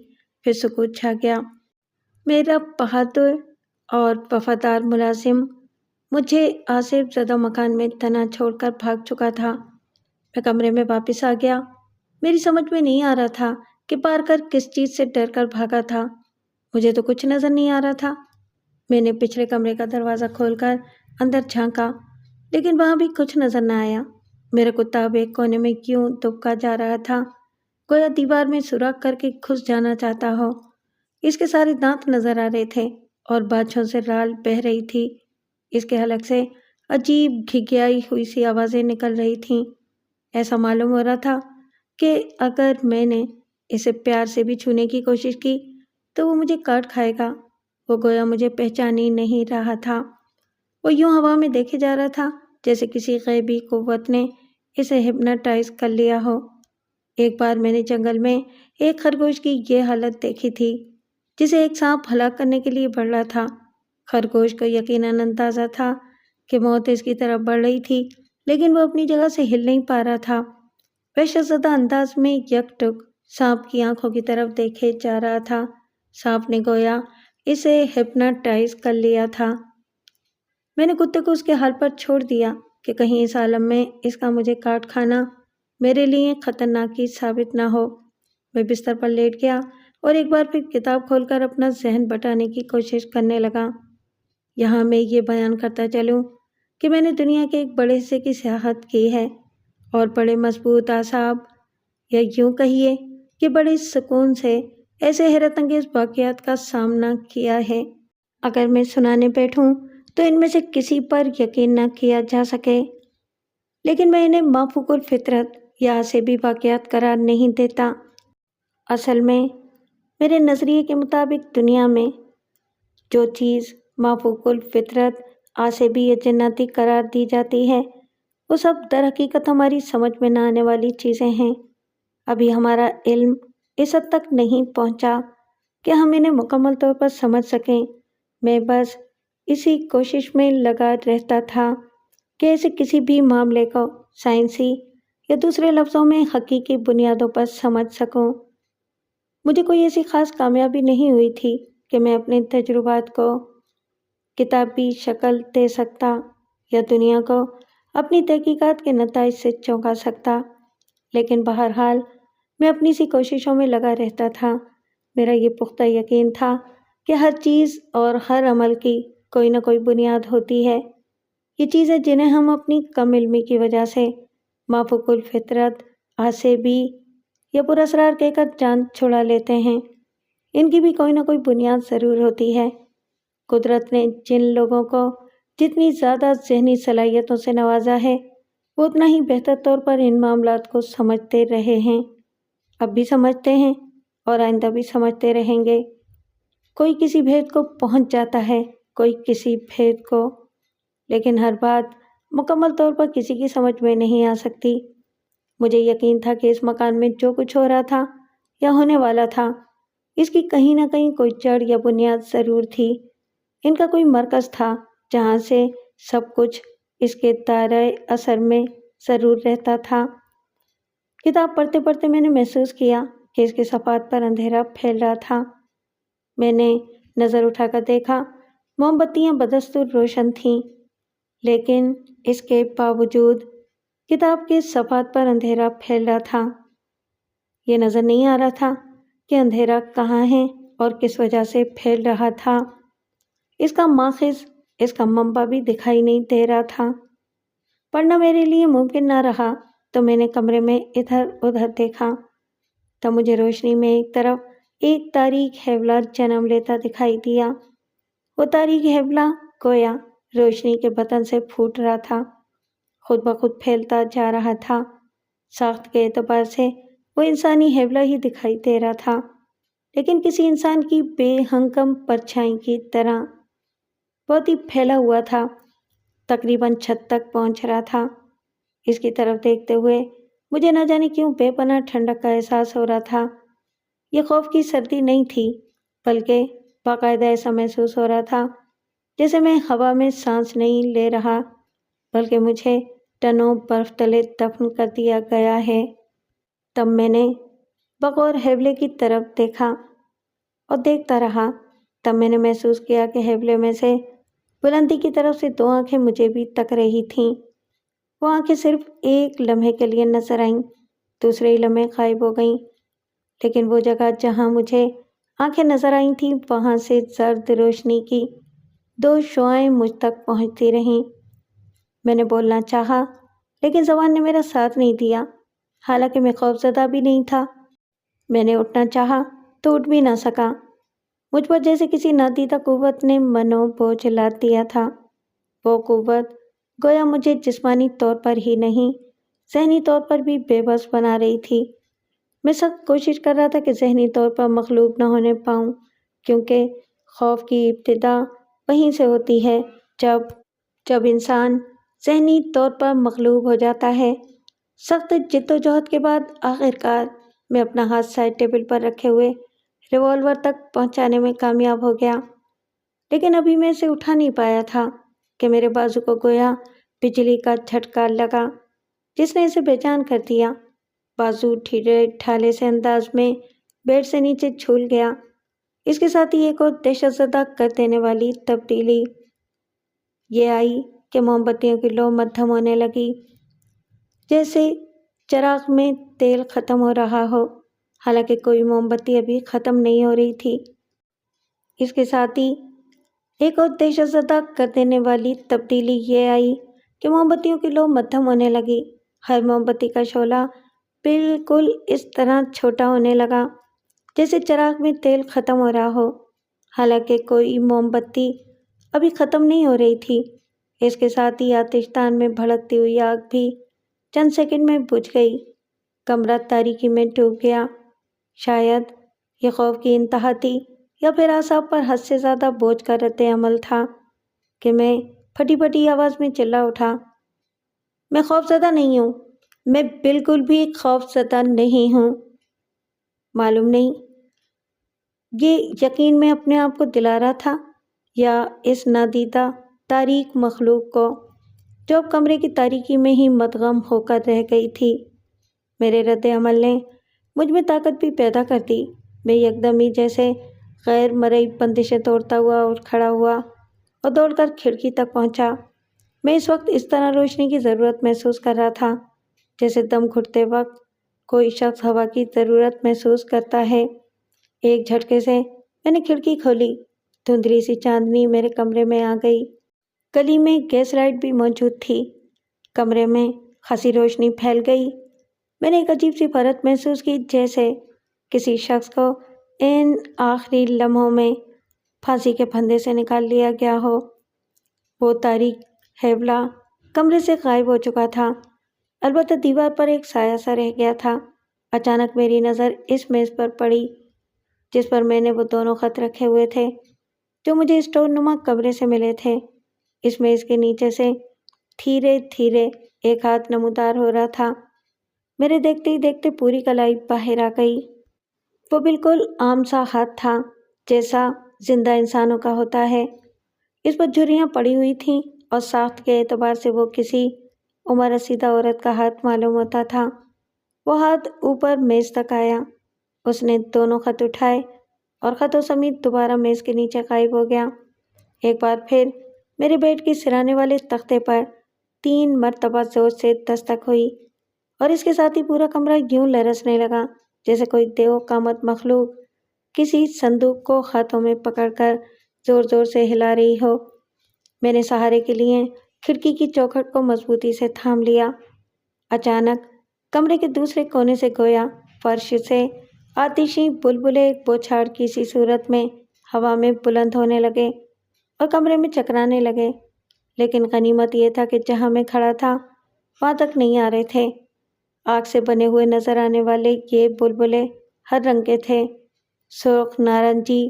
پھر سکوت چھا گیا۔ میرا بہادر اور وفادار ملازم مجھے آصف زدہ مکان میں تنہا چھوڑ کر بھاگ چکا تھا۔ میں کمرے میں واپس آ گیا۔ میری سمجھ میں نہیں آ رہا تھا کہ پارکر کس چیز سے ڈر کر بھاگا تھا۔ مجھے تو کچھ نظر نہیں آ رہا تھا۔ میں نے پچھلے کمرے کا دروازہ کھول کر اندر جھانکا لیکن وہاں بھی کچھ نظر نہ آیا۔ میرا کتا اب ایک کونے میں کیوں دبکا جا رہا تھا، گویا دیوار میں سوراخ کر کے گھس جانا چاہتا ہو۔ اس کے سارے دانت نظر آ رہے تھے اور بانچھوں سے رال بہہ رہی تھی۔ اس کے حلق سے عجیب گھگیائی ہوئی سی آوازیں نکل رہی تھیں۔ ایسا معلوم ہو رہا تھا کہ اگر میں نے اسے پیار سے بھی چھونے کی کوشش کی تو وہ مجھے کاٹ کھائے گا۔ وہ گویا مجھے پہچان ہی نہیں رہا تھا۔ وہ یوں ہوا میں دیکھے جا رہا تھا جیسے کسی غیبی قوت نے اسے ہپناٹائز کر لیا ہو۔ ایک بار میں نے جنگل میں ایک خرگوش کی یہ حالت دیکھی تھی جسے ایک سانپ ہلاک کرنے کے لیے بڑھ رہا تھا۔ خرگوش کو یقیناً اندازہ تھا کہ موت اس کی طرف بڑھ رہی تھی لیکن وہ اپنی جگہ سے ہل نہیں پا رہا تھا۔ وحشت زدہ انداز میں یک ٹک سانپ کی آنکھوں کی طرف دیکھے جا رہا تھا۔ سانپ نے گویا اسے ہپناٹائز کر لیا تھا۔ میں نے کتے کو اس کے حال پر چھوڑ دیا کہ کہیں اس عالم میں اس کا مجھے کاٹ کھانا میرے لیے خطرناک ہی ثابت نہ ہو۔ میں بستر پر لیٹ گیا اور ایک بار پھر کتاب کھول کر اپنا ذہن بٹانے کی کوشش کرنے لگا۔ یہاں میں یہ بیان کرتا چلوں کہ میں نے دنیا کے ایک بڑے حصے کی سیاحت کی ہے اور بڑے مضبوط اعصاب یا یوں کہیے کہ بڑے سکون سے ایسے حیرت انگیز واقعات کا سامنا کیا ہے۔ اگر میں سنانے بیٹھوں تو ان میں سے کسی پر یقین نہ کیا جا سکے، لیکن میں انہیں مافوق الفطرت یا عصبی واقعات قرار نہیں دیتا۔ اصل میں میرے نظریے کے مطابق دنیا میں جو چیز مافوق الفطرت، عصبی یا جناتی قرار دی جاتی ہے وہ سب در حقیقت ہماری سمجھ میں نہ آنے والی چیزیں ہیں۔ ابھی ہمارا علم اس حد تک نہیں پہنچا کہ ہم انہیں مکمل طور پر سمجھ سکیں۔ میں بس اسی کوشش میں لگا رہتا تھا کہ ایسے کسی بھی معاملے کو سائنسی یا دوسرے لفظوں میں حقیقی بنیادوں پر سمجھ سکوں۔ مجھے کوئی ایسی خاص کامیابی نہیں ہوئی تھی کہ میں اپنے تجربات کو کتابی شکل دے سکتا یا دنیا کو اپنی تحقیقات کے نتائج سے چونکا سکتا، لیکن بہرحال میں اپنی سی کوششوں میں لگا رہتا تھا۔ میرا یہ پختہ یقین تھا کہ ہر چیز اور ہر عمل کی کوئی نہ کوئی بنیاد ہوتی ہے۔ یہ چیزیں جنہیں ہم اپنی کم علمی کی وجہ سے مافوق الفطرت، عصبی یا پراسرار کہہ کر جان چھڑا لیتے ہیں، ان کی بھی کوئی نہ کوئی بنیاد ضرور ہوتی ہے۔ قدرت نے جن لوگوں کو جتنی زیادہ ذہنی صلاحیتوں سے نوازا ہے وہ اتنا ہی بہتر طور پر ان معاملات کو سمجھتے رہے ہیں، اب بھی سمجھتے ہیں اور آئندہ بھی سمجھتے رہیں گے۔ کوئی کسی بھید کو پہنچ جاتا ہے، کوئی کسی بھید کو، لیکن ہر بات مکمل طور پر کسی کی سمجھ میں نہیں آ سکتی۔ مجھے یقین تھا کہ اس مکان میں جو کچھ ہو رہا تھا یا ہونے والا تھا اس کی کہیں نہ کہیں کوئی جڑ یا بنیاد ضرور تھی۔ ان کا کوئی مرکز تھا جہاں سے سب کچھ اس کے دائرۂ اثر میں ضرور رہتا تھا۔ کتاب پڑھتے پڑھتے میں نے محسوس کیا کہ اس کے صفحات پر اندھیرا پھیل رہا تھا۔ میں نے نظر اٹھا کر دیکھا، موم بتیاں بدستور روشن تھیں، لیکن اس کے باوجود کتاب کے صفحات پر اندھیرا پھیل رہا تھا۔ یہ نظر نہیں آ رہا تھا کہ اندھیرا کہاں ہے اور کس وجہ سے پھیل رہا تھا۔ اس کا ماخذ، اس کا منبع بھی دکھائی نہیں دے رہا تھا۔ پڑھنا میرے لیے ممکن نہ رہا تو میں نے کمرے میں ادھر ادھر دیکھا، تب مجھے روشنی میں ایک طرف ایک تاریک ہیولا جنم لیتا دکھائی دیا۔ وہ تاریک ہیولا گویا روشنی کے بطن سے پھوٹ رہا تھا، خود بخود پھیلتا جا رہا تھا۔ ساخت کے اعتبار سے وہ انسانی ہیولا ہی دکھائی دے رہا تھا، لیکن کسی انسان کی بے ہنگم پرچھائی کی طرح بہت ہی پھیلا ہوا تھا، تقریباً چھت تک پہنچ رہا تھا۔ اس کی طرف دیکھتے ہوئے مجھے نہ جانے کیوں بے پناہ ٹھنڈک کا احساس ہو رہا تھا۔ یہ خوف کی سردی نہیں تھی، بلکہ باقاعدہ ایسا محسوس ہو رہا تھا جیسے میں ہوا میں سانس نہیں لے رہا، بلکہ مجھے ٹنوں برف تلے دفن کر دیا گیا ہے۔ تب میں نے بغور ہیولے کی طرف دیکھا اور دیکھتا رہا۔ تب میں نے محسوس کیا کہ ہیولے میں سے بلندی کی طرف سے دو آنکھیں مجھے بھی تک رہی تھیں۔ وہ آنکھیں صرف ایک لمحے کے لیے نظر آئیں، دوسرے ہی لمحے غائب ہو گئیں، لیکن وہ جگہ جہاں مجھے آنکھیں نظر آئی تھیں وہاں سے زرد روشنی کی دو شعاعیں مجھ تک پہنچتی رہیں۔ میں نے بولنا چاہا، لیکن زبان نے میرا ساتھ نہیں دیا، حالانکہ میں خوفزدہ بھی نہیں تھا۔ میں نے اٹھنا چاہا تو اٹھ بھی نہ سکا۔ مجھ پر جیسے کسی نادیدہ قوت نے منو بوجھ لاد دیا تھا۔ وہ قوت گویا مجھے جسمانی طور پر ہی نہیں، ذہنی طور پر بھی بے بس بنا رہی تھی۔ میں سخت کوشش کر رہا تھا کہ ذہنی طور پر مغلوب نہ ہونے پاؤں، کیونکہ خوف کی ابتدا وہیں سے ہوتی ہے، جب انسان ذہنی طور پر مغلوب ہو جاتا ہے۔ سخت جد و جہد کے بعد آخرکار میں اپنا ہاتھ سائڈ ٹیبل پر رکھے ہوئے ریوالور تک پہنچانے میں کامیاب ہو گیا، لیکن ابھی میں اسے اٹھا نہیں پایا تھا کہ میرے بازو کو گویا بجلی کا جھٹکا لگا جس نے اسے بے جان کر دیا۔ بازو ڈھیلے ڈھالے سے انداز میں بیڈ سے نیچے جھول گیا۔ اس کے ساتھ ہی ایک اور دہشت زدہ کر دینے والی تبدیلی یہ آئی کہ موم بتیوں کی لو مدھم ہونے لگی، جیسے چراغ میں تیل ختم ہو رہا ہو، حالانکہ کوئی موم بتی ابھی ختم نہیں ہو رہی تھی۔ اس کے ساتھ ہی ایک اور دہشت زدہ کر دینے والی تبدیلی یہ آئی کہ موم بتیوں کی لو مدھم ہونے لگی۔ ہر موم بتی کا شعلہ بالکل اس طرح چھوٹا ہونے لگا جیسے چراغ میں تیل ختم ہو رہا ہو، حالانکہ کوئی موم بتی ابھی ختم نہیں ہو رہی تھی۔ اس کے ساتھ ہی آتش دان میں بھڑکتی ہوئی آگ بھی چند سیکنڈ میں بجھ گئی۔ کمرہ تاریکی میں ڈوب گیا۔ شاید یہ خوف کی انتہا تھی یا پھر اعصاب پر حد سے زیادہ بوجھ کا رد عمل تھا کہ میں پھٹی پھٹی آواز میں چلا اٹھا، میں خوف زدہ نہیں ہوں، میں بالکل بھی خوف زدہ نہیں ہوں۔ معلوم نہیں یہ یقین میں اپنے آپ کو دلا رہا تھا یا اس نادیدہ تاریک مخلوق کو جو اب کمرے کی تاریکی میں ہی مدغم ہو کر رہ گئی تھی۔ میرے رد عمل نے مجھ میں طاقت بھی پیدا کر دی۔ میں یکدم ہی جیسے غیر مرئی بندشیں توڑتا ہوا اور کھڑا ہوا اور دوڑ کر کھڑکی تک پہنچا۔ میں اس وقت اس طرح روشنی کی ضرورت محسوس کر رہا تھا جیسے دم گھٹتے وقت کوئی شخص ہوا کی ضرورت محسوس کرتا ہے۔ ایک جھٹکے سے میں نے کھڑکی کھولی، دھندلی سی چاندنی میرے کمرے میں آ گئی۔ گلی میں گیس لائٹ بھی موجود تھی۔ کمرے میں خاصی روشنی پھیل گئی۔ میں نے ایک عجیب سی فرحت محسوس کی، جیسے کسی شخص کو ان آخری لمحوں میں پھانسی کے پھندے سے نکال لیا گیا ہو۔ وہ تاریک ہیولا کمرے سے غائب ہو چکا تھا، البتہ دیوار پر ایک سایہ سا رہ گیا تھا۔ اچانک میری نظر اس میز پر پڑی جس پر میں نے وہ دونوں خط رکھے ہوئے تھے جو مجھے اسٹور نما کمرے سے ملے تھے۔ اس میز کے نیچے سے دھیرے دھیرے ایک ہاتھ نمودار ہو رہا تھا۔ میرے دیکھتے ہی دیکھتے پوری کلائی باہر آ گئی۔ وہ بالکل عام سا ہاتھ تھا جیسا زندہ انسانوں کا ہوتا ہے۔ اس پر جھریاں پڑی ہوئی تھیں اور ساخت کے اعتبار سے وہ کسی عمر رسیدہ عورت کا ہاتھ معلوم ہوتا تھا۔ وہ ہاتھ اوپر میز تک آیا، اس نے دونوں خط اٹھائے اور خطوں سمیت دوبارہ میز کے نیچے غائب ہو گیا۔ ایک بار پھر میرے بیڈ کے سرانے والے تختے پر 3 مرتبہ زور سے دستک ہوئی اور اس کے ساتھ ہی پورا کمرہ یوں لرزنے لگا جیسے کوئی دیو قامت مخلوق کسی صندوق کو ہاتھوں میں پکڑ کر زور زور سے ہلا رہی ہو۔ میں نے سہارے کے لیے کھڑکی کی چوکھٹ کو مضبوطی سے تھام لیا۔ اچانک کمرے کے دوسرے کونے سے گویا فرش سے آتشی بلبلے ایک بوچھاڑ کی سی صورت میں ہوا میں بلند ہونے لگے اور کمرے میں چکرانے لگے، لیکن غنیمت یہ تھا کہ جہاں میں کھڑا تھا وہاں تک نہیں آ رہے تھے۔ آگ سے بنے ہوئے نظر آنے والے یہ بلبلے ہر رنگ کے تھے، سرخ، نارنجی،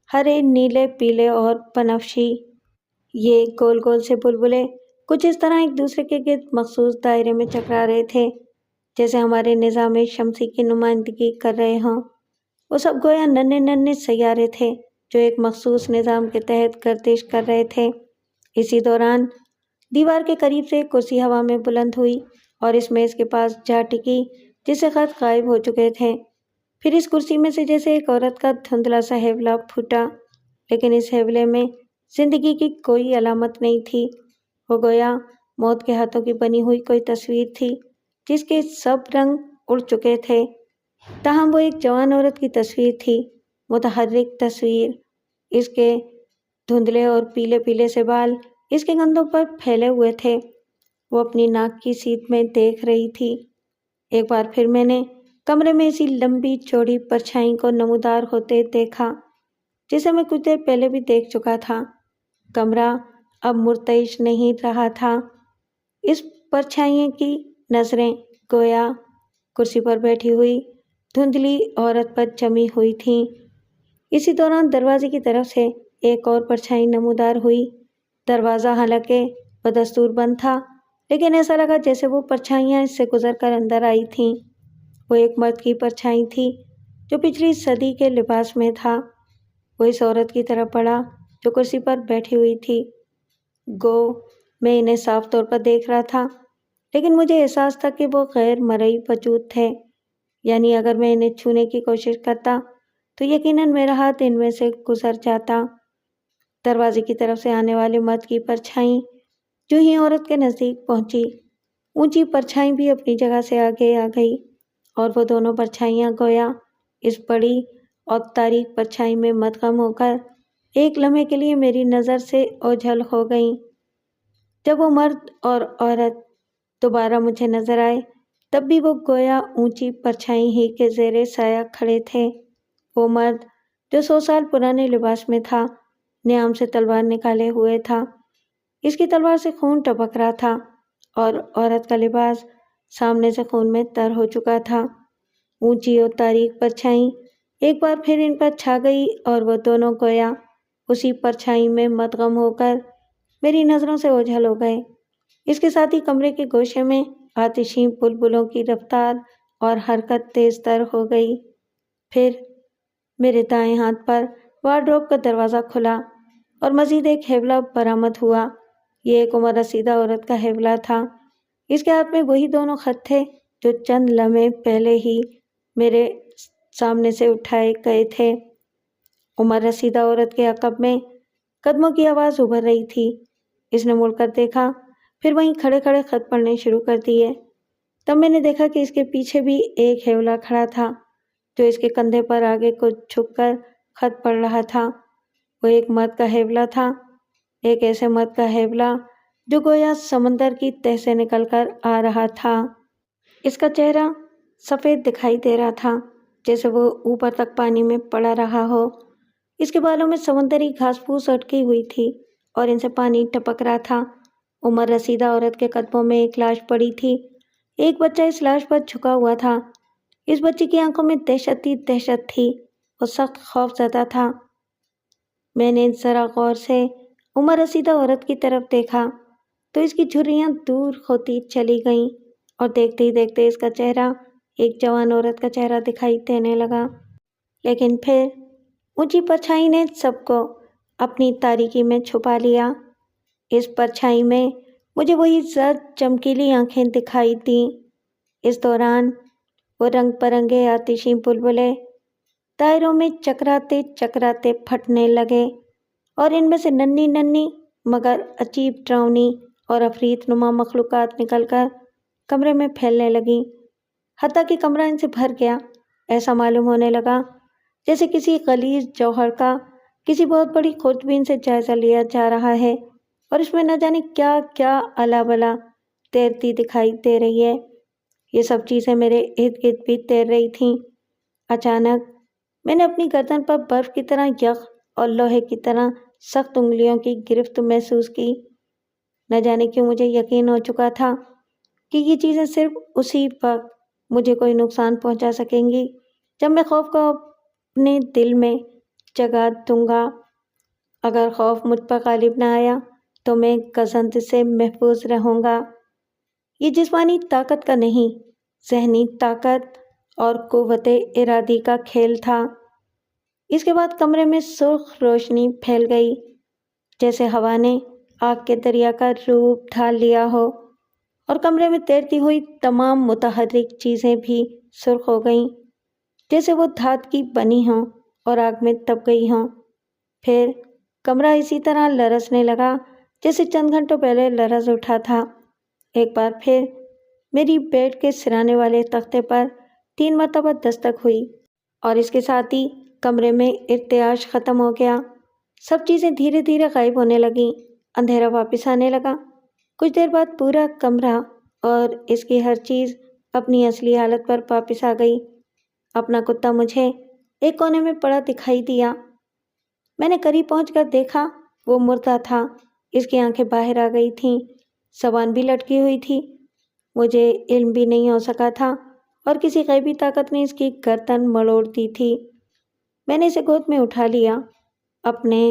ہرے، نیلے، پیلے اور بنفشی۔ یہ گول گول سے بلبلے کچھ اس طرح ایک دوسرے کے گرد مخصوص دائرے میں چکرا رہے تھے جیسے ہمارے نظام شمسی کی نمائندگی کر رہے ہوں۔ وہ سب گویا ننھے ننھے سیارے تھے جو ایک مخصوص نظام کے تحت گردش کر رہے تھے۔ اسی دوران دیوار کے قریب سے ایک کرسی ہوا میں بلند ہوئی اور اس میز کے پاس جا ٹکی جس سے خط غائب ہو چکے تھے۔ پھر اس کرسی میں سے جیسے ایک عورت کا دھندلا سا ہیولا پھوٹا، لیکن اس ہیولے میں زندگی کی کوئی علامت نہیں تھی۔ وہ گویا موت کے ہاتھوں کی بنی ہوئی کوئی تصویر تھی جس کے سب رنگ اڑ چکے تھے، تاہم وہ ایک جوان عورت کی تصویر تھی، متحرک تصویر۔ اس کے دھندلے اور پیلے پیلے سے بال اس کے کندھوں پر پھیلے ہوئے تھے۔ وہ اپنی ناک کی سیدھ میں دیکھ رہی تھی۔ ایک بار پھر میں نے کمرے میں اسی لمبی چوڑی پرچھائی کو نمودار ہوتے دیکھا جسے میں کچھ دیر پہلے بھی دیکھ چکا تھا۔ کمرہ اب مرتعش نہیں رہا تھا۔ اس پرچھائی کی نظریں گویا کرسی پر بیٹھی ہوئی دھندلی عورت پر جمی ہوئی تھیں۔ اسی دوران دروازے کی طرف سے ایک اور پرچھائی نمودار ہوئی۔ دروازہ حالانکہ بدستور بند تھا، لیکن ایسا لگا جیسے وہ پرچھائیاں اس سے گزر کر اندر آئی تھیں۔ وہ ایک مرد کی پرچھائی تھی جو پچھلی صدی کے لباس میں تھا۔ وہ اس عورت کی طرف بڑھا جو کرسی پر بیٹھی ہوئی تھی۔ گو میں انہیں صاف طور پر دیکھ رہا تھا، لیکن مجھے احساس تھا کہ وہ غیر مرئی وجود تھے، یعنی اگر میں انہیں چھونے کی کوشش کرتا تو یقیناً میرا ہاتھ ان میں سے گزر جاتا۔ دروازے کی طرف سے آنے والے مرد کی پرچھائی جو ہی عورت کے نزدیک پہنچی، اونچی پرچھائی بھی اپنی جگہ سے آگے آ گئی اور وہ دونوں پرچھائیاں گویا اس بڑی اور تاریک پرچھائی میں مدغم ہو کر ایک لمحے کے لیے میری نظر سے اوجھل ہو گئیں۔ جب وہ مرد اور عورت دوبارہ مجھے نظر آئے تب بھی وہ گویا اونچی پرچھائی ہی کے زیر سایہ کھڑے تھے۔ وہ مرد جو 100 سال پرانے لباس میں تھا، نیام سے تلوار نکالے ہوئے تھا۔ اس کی تلوار سے خون ٹپک رہا تھا اور عورت کا لباس سامنے سے خون میں تر ہو چکا تھا۔ اونچی اور تاریک پرچھائی ایک بار پھر ان پر چھا گئی اور وہ دونوں گویا اسی پرچھائی میں مدغم ہو کر میری نظروں سے اوجھل ہو گئے۔ اس کے ساتھ ہی کمرے کے گوشے میں آتشی بلبلوں کی رفتار اور حرکت تیز تر ہو گئی۔ پھر میرے دائیں ہاتھ پر وارڈروب کا دروازہ کھلا اور مزید ایک ہیولا برآمد ہوا۔ یہ ایک عمر رسیدہ عورت کا ہیولا تھا۔ اس کے ہاتھ میں وہی دونوں خط تھے جو چند لمحے پہلے ہی میرے سامنے سے اٹھائے گئے تھے۔ عمر رسیدہ عورت کے عقب میں قدموں کی آواز ابھر رہی تھی۔ اس نے مڑ کر دیکھا، پھر وہیں کھڑے کھڑے خط پڑھنے شروع کر دیے۔ تب میں نے دیکھا کہ اس کے پیچھے بھی ایک ہیولا کھڑا تھا جو اس کے کندھے پر آگے کو جھک کر خط پڑھ رہا تھا۔ وہ ایک مرد کا ہیولا تھا، ایک ایسے مرد کا ہیولا جو گویا سمندر کی تہ سے نکل کر آ رہا تھا۔ اس کا چہرہ سفید دکھائی دے رہا تھا جیسے وہ اوپر تک پانی میں پڑا رہا ہو۔ اس کے بالوں میں سمندری گھاس پھوس اٹکی ہوئی تھی اور ان سے پانی ٹپک رہا تھا۔ عمر رسیدہ عورت کے قدموں میں ایک لاش پڑی تھی۔ ایک بچہ اس لاش پر جھکا ہوا تھا۔ اس بچے کی آنکھوں میں دہشت ہی دہشت تھی، وہ سخت خوف زدہ تھا۔ میں نے ذرا غور سے عمر رسیدہ عورت کی طرف دیکھا تو اس کی جھریاں دور ہوتی چلی گئیں اور دیکھتے ہی دیکھتے اس کا چہرہ ایک جوان عورت کا چہرہ دکھائی دینے لگا۔ لیکن پھر اونچی پرچھائی نے سب کو اپنی تاریکی میں چھپا لیا۔ اس پرچھائی میں مجھے وہی زرد چمکیلی آنکھیں دکھائی دیں۔ اس دوران وہ رنگ برنگے آتشی بلبلے دائروں میں چکراتے چکراتے پھٹنے لگے اور ان میں سے ننھی ننھی مگر عجیب ڈراؤنی اور عفریت نما مخلوقات نکل کر کمرے میں پھیلنے لگیں، حتیٰ کہ کمرہ ان سے بھر گیا۔ ایسا معلوم ہونے لگا جیسے کسی غلیظ جوہر کا کسی بہت بڑی خوردبین سے جائزہ لیا جا رہا ہے، اور اس میں نہ جانے کیا کیا الا بلا تیرتی دکھائی دے رہی ہے۔ یہ سب چیزیں میرے ارد گرد بھی تیر رہی تھیں۔ اچانک میں نے اپنی گردن پر برف کی طرح یخ اور لوہے کی طرح سخت انگلیوں کی گرفت محسوس کی۔ نہ جانے کیوں مجھے یقین ہو چکا تھا کہ یہ چیزیں صرف اسی وقت مجھے کوئی نقصان پہنچا سکیں گی جب میں خوف کو اپنے دل میں جگا دوں گا۔ اگر خوف مجھ پر غالب نہ آیا تو میں گزند سے محفوظ رہوں گا۔ یہ جسمانی طاقت کا نہیں، ذہنی طاقت اور قوت ارادی کا کھیل تھا۔ اس کے بعد کمرے میں سرخ روشنی پھیل گئی، جیسے ہوا نے آگ کے دریا کا روپ ڈھال لیا ہو، اور کمرے میں تیرتی ہوئی تمام متحرک چیزیں بھی سرخ ہو گئیں، جیسے وہ دھات کی بنی ہوں اور آگ میں تپ گئی ہوں۔ پھر کمرہ اسی طرح لرزنے لگا جیسے چند گھنٹوں پہلے لرز اٹھا تھا۔ ایک بار پھر میری بیڈ کے سرانے والے تختے پر 3 مرتبہ دستک ہوئی، اور اس کے ساتھ ہی کمرے میں ارتعاش ختم ہو گیا۔ سب چیزیں دھیرے دھیرے غائب ہونے لگیں، اندھیرا واپس آنے لگا۔ کچھ دیر بعد پورا کمرہ اور اس کی ہر چیز اپنی اصلی حالت پر واپس آ گئی۔ اپنا کتا مجھے ایک کونے میں پڑا دکھائی دیا۔ میں نے قریب پہنچ کر دیکھا، وہ مردہ تھا۔ اس کی آنکھیں باہر آ گئی تھیں، زبان بھی لٹکی ہوئی تھی۔ مجھے علم بھی نہیں ہو سکا تھا، اور کسی غیبی طاقت نے اس کی گردن مڑوڑ دی تھی۔ میں نے اسے گود میں اٹھا لیا۔ اپنے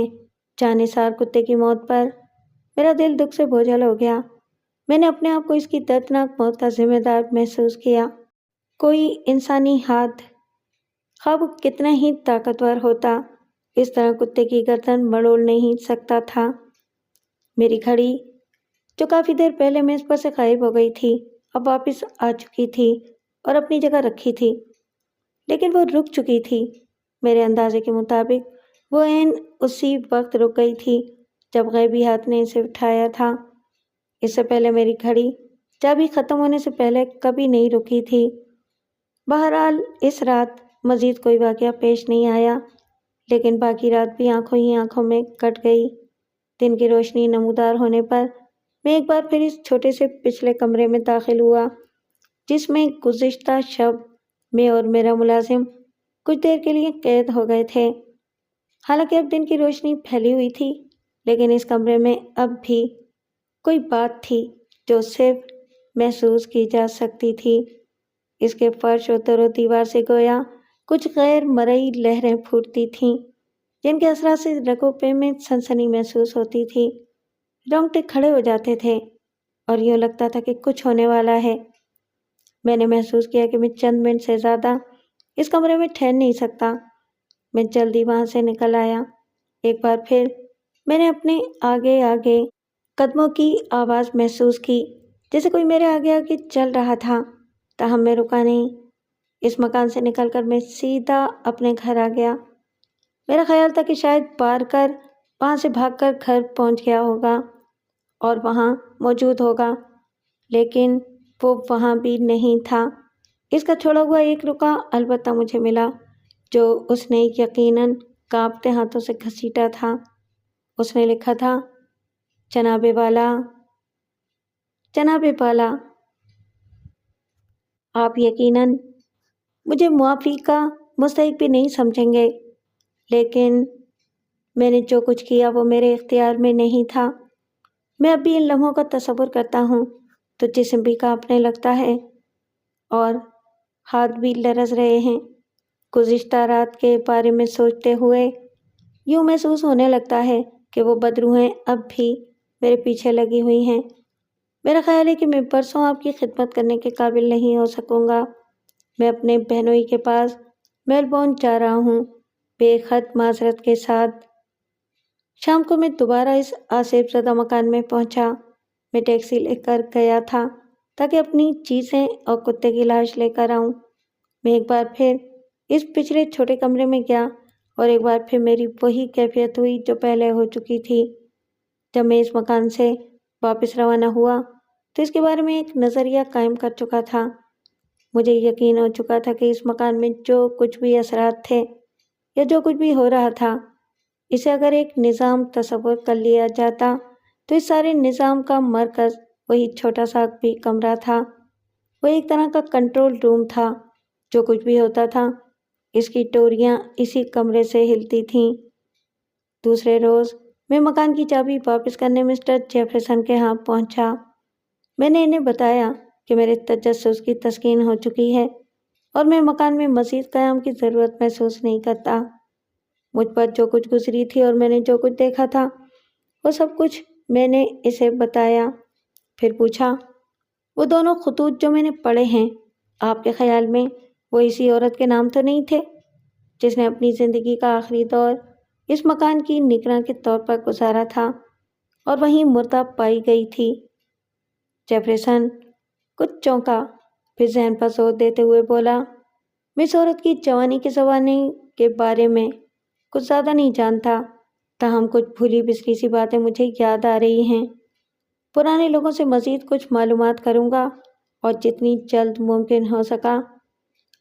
جانثار کتے کی موت پر میرا دل دکھ سے بوجھل ہو گیا۔ میں نے اپنے آپ کو اس کی دردناک موت کا ذمہ دار محسوس کیا۔ کوئی انسانی ہاتھ، خواہ وہ کتنا ہی طاقتور ہوتا، اس طرح کتے کی گردن مڑوڑ نہیں سکتا تھا۔ میری گھڑی، جو کافی دیر پہلے میز پر سے غائب ہو گئی تھی، اب واپس آ چکی تھی اور اپنی جگہ رکھی تھی، لیکن وہ رک چکی تھی۔ میرے اندازے کے مطابق وہ عین اسی وقت رک گئی تھی جب غیبی ہاتھ نے اسے اٹھایا تھا۔ اس سے پہلے میری گھڑی چابی ختم ہونے سے پہلے کبھی نہیں رکی تھی۔ بہرحال اس رات مزید کوئی واقعہ پیش نہیں آیا، لیکن باقی رات بھی آنکھوں ہی آنکھوں میں کٹ گئی۔ دن کی روشنی نمودار ہونے پر میں ایک بار پھر اس چھوٹے سے پچھلے کمرے میں داخل ہوا، جس میں گزشتہ شب میں اور میرا ملازم کچھ دیر کے لیے قید ہو گئے تھے۔ حالانکہ اب دن کی روشنی پھیلی ہوئی تھی، لیکن اس کمرے میں اب بھی کوئی بات تھی جو صرف محسوس کی جا سکتی تھی۔ اس کے فرش و در و دیوار سے گویا کچھ غیر مرئی لہریں پھوٹتی تھیں، جن کے اثرات سے رگوں پہ میں سنسنی محسوس ہوتی تھی۔ رونگٹے کھڑے ہو جاتے تھے اور یوں لگتا تھا کہ کچھ ہونے والا ہے۔ میں نے محسوس کیا کہ میں چند منٹ سے زیادہ اس کمرے میں ٹھہر نہیں سکتا۔ میں جلدی وہاں سے نکل آیا۔ ایک بار پھر میں نے اپنے آگے آگے قدموں کی آواز محسوس کی، جیسے کوئی میرے آگے آگے چل رہا تھا، تاہم میں رکا نہیں۔ اس مکان سے نکل کر میں سیدھا اپنے گھر آ گیا۔ میرا خیال تھا کہ شاید پار کر وہاں سے بھاگ کر گھر پہنچ گیا ہوگا اور وہاں موجود ہوگا، لیکن وہ وہاں بھی نہیں تھا۔ اس کا چھوڑا ہوا ایک رکا البتہ مجھے ملا، جو اس نے یقیناً کانپتے ہاتھوں سے گھسیٹا تھا۔ اس نے لکھا تھا، جناب والا، جناب والا، آپ یقیناً مجھے معافی کا مستحق بھی نہیں سمجھیں گے، لیکن میں نے جو کچھ کیا وہ میرے اختیار میں نہیں تھا۔ میں اب بھی ان لمحوں کا تصور کرتا ہوں تو جسم بھی کانپنے لگتا ہے اور ہاتھ بھی لرز رہے ہیں۔ گزشتہ رات کے بارے میں سوچتے ہوئے یوں محسوس ہونے لگتا ہے کہ وہ بدروحیں اب بھی میرے پیچھے لگی ہوئی ہیں۔ میرا خیال ہے کہ میں پرسوں آپ کی خدمت کرنے کے قابل نہیں ہو سکوں گا۔ میں اپنے بہنوئی کے پاس میلبورن جا رہا ہوں، بے خط معذرت کے ساتھ۔ شام کو میں دوبارہ اس آسیب زدہ مکان میں پہنچا۔ میں ٹیکسی لے کر گیا تھا تاکہ اپنی چیزیں اور کتے کی لاش لے کر آؤں۔ میں ایک بار پھر اس پچھلے چھوٹے کمرے میں گیا اور ایک بار پھر میری وہی کیفیت ہوئی جو پہلے ہو چکی تھی۔ جب میں اس مکان سے واپس روانہ ہوا تو اس کے بارے میں ایک نظریہ قائم کر چکا تھا۔ مجھے یقین ہو چکا تھا کہ اس مکان میں جو کچھ بھی اثرات تھے یا جو کچھ بھی ہو رہا تھا، اسے اگر ایک نظام تصور کر لیا جاتا تو اس سارے نظام کا مرکز وہی چھوٹا سا بھی کمرہ تھا۔ وہ ایک طرح کا کنٹرول روم تھا۔ جو کچھ بھی ہوتا تھا اس کی ٹوریاں اسی کمرے سے ہلتی تھیں۔ دوسرے روز میں مکان کی چابی واپس کرنے مسٹر جیفرسن کے ہاں پہنچا۔ میں نے انہیں بتایا کہ میرے تجسس کی تسکین ہو چکی ہے اور میں مکان میں مزید قیام کی ضرورت محسوس نہیں کرتا۔ مجھ پر جو کچھ گزری تھی اور میں نے جو کچھ دیکھا تھا وہ سب کچھ میں نے اسے بتایا۔ پھر پوچھا، وہ دونوں خطوط جو میں نے پڑھے ہیں، آپ کے خیال میں وہ اسی عورت کے نام تو نہیں تھے جس نے اپنی زندگی کا آخری دور اس مکان کی نگراں کے طور پر گزارا تھا اور وہیں مردہ پائی گئی تھی؟ جیفرسن کچھ چونکا، پھر ذہن پر زور دیتے ہوئے بولا، میں اس عورت کی جوانی کے زمانے کے بارے میں کچھ زیادہ نہیں جانتا، تاہم کچھ بھولی بسری سی باتیں مجھے یاد آ رہی ہیں۔ پرانے لوگوں سے مزید کچھ معلومات کروں گا اور جتنی جلد ممکن ہو سکا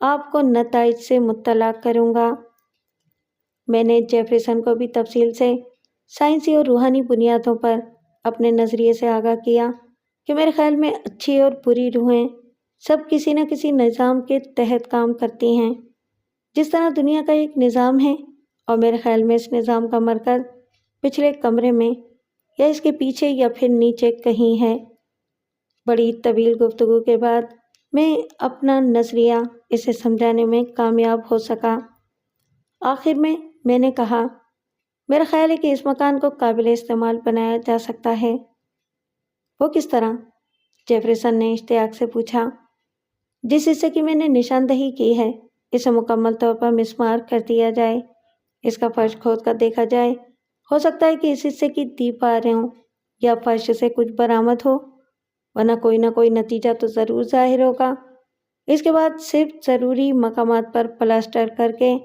آپ کو نتائج سے مطلع کروں گا۔ میں نے جیفرسن کو بھی تفصیل سے سائنسی اور روحانی بنیادوں پر اپنے نظریے سے آگاہ کیا کہ میرے خیال میں اچھی اور بری روحیں سب کسی نہ کسی نظام کے تحت کام کرتی ہیں، جس طرح دنیا کا ایک نظام ہے، اور میرے خیال میں اس نظام کا مرکز پچھلے کمرے میں یا اس کے پیچھے یا پھر نیچے کہیں ہے۔ بڑی طویل گفتگو کے بعد میں اپنا نظریہ اسے سمجھانے میں کامیاب ہو سکا۔ آخر میں نے کہا، میرا خیال ہے کہ اس مکان کو قابل استعمال بنایا جا سکتا ہے۔ وہ کس طرح؟ جیفرسن نے اشتیاق سے پوچھا۔ جس حصے کی میں نے نشاندہی کی ہے اسے مکمل طور پر مسمار کر دیا جائے، اس کا فرش کھود کر دیکھا جائے، ہو سکتا ہے کہ اس حصے کی دیواروں یا فرش سے کچھ برآمد ہو، ورنہ کوئی نہ کوئی نتیجہ تو ضرور ظاہر ہوگا۔ اس کے بعد صرف ضروری مقامات پر پلاسٹر کر کے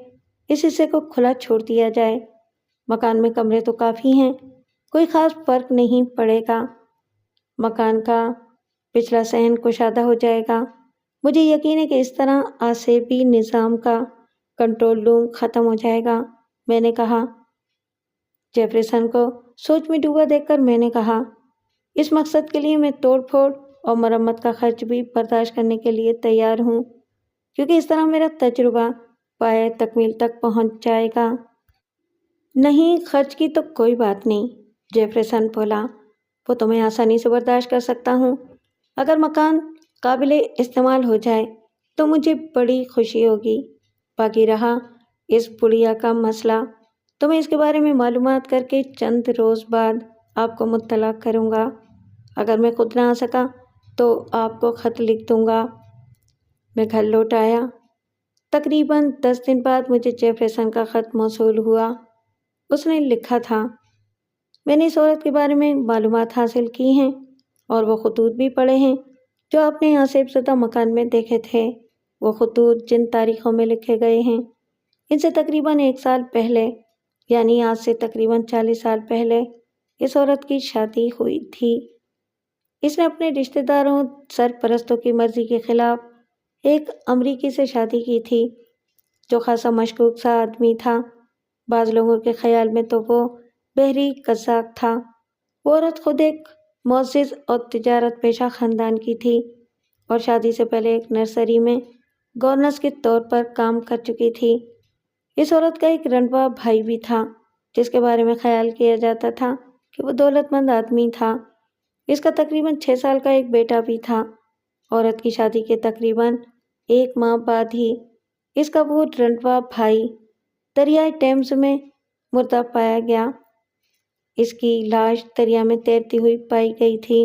اس حصے کو کھلا چھوڑ دیا جائے۔ مکان میں کمرے تو کافی ہیں، کوئی خاص فرق نہیں پڑے گا۔ مکان کا پچھلا صحن کشادہ ہو جائے گا۔ مجھے یقین ہے کہ اس طرح آسیبی نظام کا کنٹرول روم ختم ہو جائے گا، میں نے کہا۔ جیفرسن کو سوچ میں ڈوبا دیکھ کر میں نے کہا، اس مقصد کے لیے میں توڑ پھوڑ اور مرمت کا خرچ بھی برداشت کرنے کے لیے تیار ہوں، کیونکہ اس طرح میرا تجربہ پائے تکمیل تک پہنچ جائے گا۔ نہیں، خرچ کی تو کوئی بات نہیں، جیفرسن بولا، وہ تو میں آسانی سے برداشت کر سکتا ہوں۔ اگر مکان قابل استعمال ہو جائے تو مجھے بڑی خوشی ہوگی۔ باقی رہا اس بڑھیا کا مسئلہ تو میں اس کے بارے میں معلومات کر کے چند روز بعد آپ کو مطلع کروں گا۔ اگر میں خود نہ آ سکا تو آپ کو خط لکھ دوں گا۔ میں گھر لوٹ آیا۔ تقریباً 10 دن بعد مجھے جیفرسن کا خط موصول ہوا۔ اس نے لکھا تھا، میں نے اس عورت کے بارے میں معلومات حاصل کی ہیں اور وہ خطوط بھی پڑھے ہیں جو آپ نے آسیب زدہ مکان میں دیکھے تھے۔ وہ خطوط جن تاریخوں میں لکھے گئے ہیں ان سے تقریباً 1 سال پہلے، یعنی آج سے تقریباً 40 سال پہلے اس عورت کی شادی ہوئی تھی۔ اس نے اپنے رشتہ داروں سرپرستوں کی مرضی کے خلاف ایک امریکی سے شادی کی تھی جو خاصا مشکوک سا آدمی تھا۔ بعض لوگوں کے خیال میں تو وہ بحری قزاق تھا۔ وہ عورت خود ایک معزز اور تجارت پیشہ خاندان کی تھی اور شادی سے پہلے ایک نرسری میں گورنس کے طور پر کام کر چکی تھی۔ اس عورت کا ایک رنڈوا بھائی بھی تھا جس کے بارے میں خیال کیا جاتا تھا کہ وہ دولت مند آدمی تھا۔ اس کا تقریباً 6 سال کا ایک بیٹا بھی تھا۔ عورت کی شادی کے تقریباً 1 ماہ بعد ہی اس کا وہ رنڈوا بھائی دریائے ٹیمز میں مردہ پایا گیا۔ اس کی لاش دریا میں تیرتی ہوئی پائی گئی تھی۔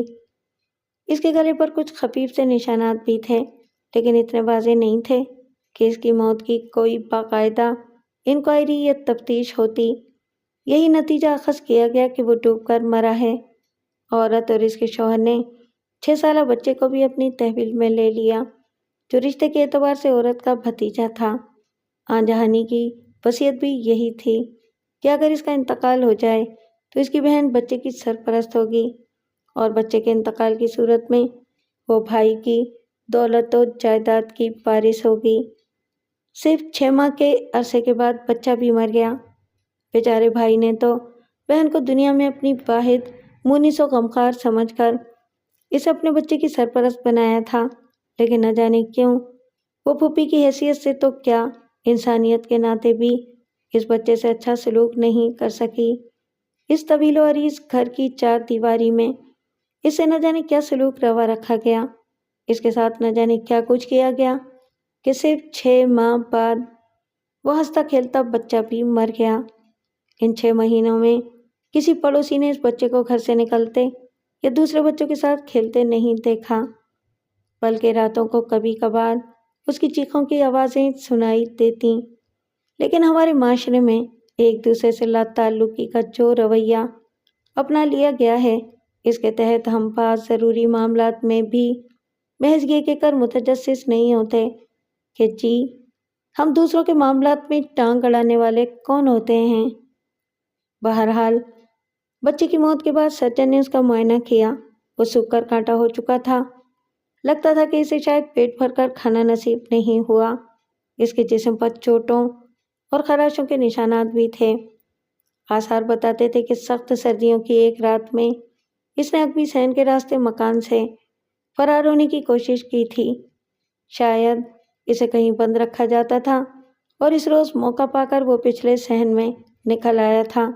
اس کے گلے پر کچھ خفیف سے نشانات بھی تھے، لیکن اتنے واضح نہیں تھے کہ اس کی موت کی کوئی باقاعدہ انکوائری یا تفتیش ہوتی۔ یہی نتیجہ اخذ کیا گیا کہ وہ ڈوب کر مرا ہے۔ عورت اور اس کے شوہر نے 6 سالہ بچے کو بھی اپنی تحویل میں لے لیا، جو رشتے کے اعتبار سے عورت کا بھتیجا تھا۔ آن جہانی کی وصیت بھی یہی تھی کہ اگر اس کا انتقال ہو جائے تو اس کی بہن بچے کی سرپرست ہوگی اور بچے کے انتقال کی صورت میں وہ بھائی کی دولت و جائیداد کی وارث ہوگی۔ صرف 6 ماہ کے عرصے کے بعد بچہ بھی مر گیا۔ بیچارے بھائی نے تو بہن کو دنیا میں اپنی واحد مونس و غمخوار سمجھ کر اسے اپنے بچے کی سرپرست بنایا تھا، لیکن نہ جانے کیوں وہ پھوپھی کی حیثیت سے تو کیا انسانیت کے ناطے بھی اس بچے سے اچھا سلوک نہیں کر سکی۔ اس طویل و عریض گھر کی 4 دیواری میں اس سے نہ جانے کیا سلوک روا رکھا گیا، اس کے ساتھ نہ جانے کیا کچھ کیا گیا کہ صرف 6 ماہ بعد وہ ہنستا کھیلتا بچہ بھی مر گیا۔ ان 6 مہینوں میں کسی پڑوسی نے اس بچے کو گھر سے نکلتے یا دوسرے بچوں کے ساتھ کھیلتے نہیں دیکھا، بلکہ راتوں کو کبھی کبھار اس کی چیخوں کی آوازیں سنائی دیتی۔ لیکن ہمارے معاشرے میں ایک دوسرے سے لا تعلقی کا جو رویہ اپنا لیا گیا ہے، اس کے تحت ہم بعض ضروری معاملات میں بھی محض یہ کہہ کر متجسس نہیں ہوتے کہ جی ہم دوسروں کے معاملات میں ٹانگ اڑانے والے کون ہوتے ہیں۔ بہرحال بچے کی موت کے بعد سرجن نے اس کا معائنہ کیا۔ وہ سوکھ کر کانٹا ہو چکا تھا۔ لگتا تھا کہ اسے شاید پیٹ بھر کر کھانا نصیب نہیں ہوا۔ اس کے جسم پر چوٹوں اور خراشوں کے نشانات بھی تھے۔ آثار بتاتے تھے کہ سخت سردیوں کی ایک رات میں اس نے اکبی سین کے راستے مکان سے فرار ہونے کی کوشش کی تھی۔ شاید اسے کہیں بند رکھا جاتا تھا اور اس روز موقع پا کر وہ پچھلے صحن میں نکل آیا تھا۔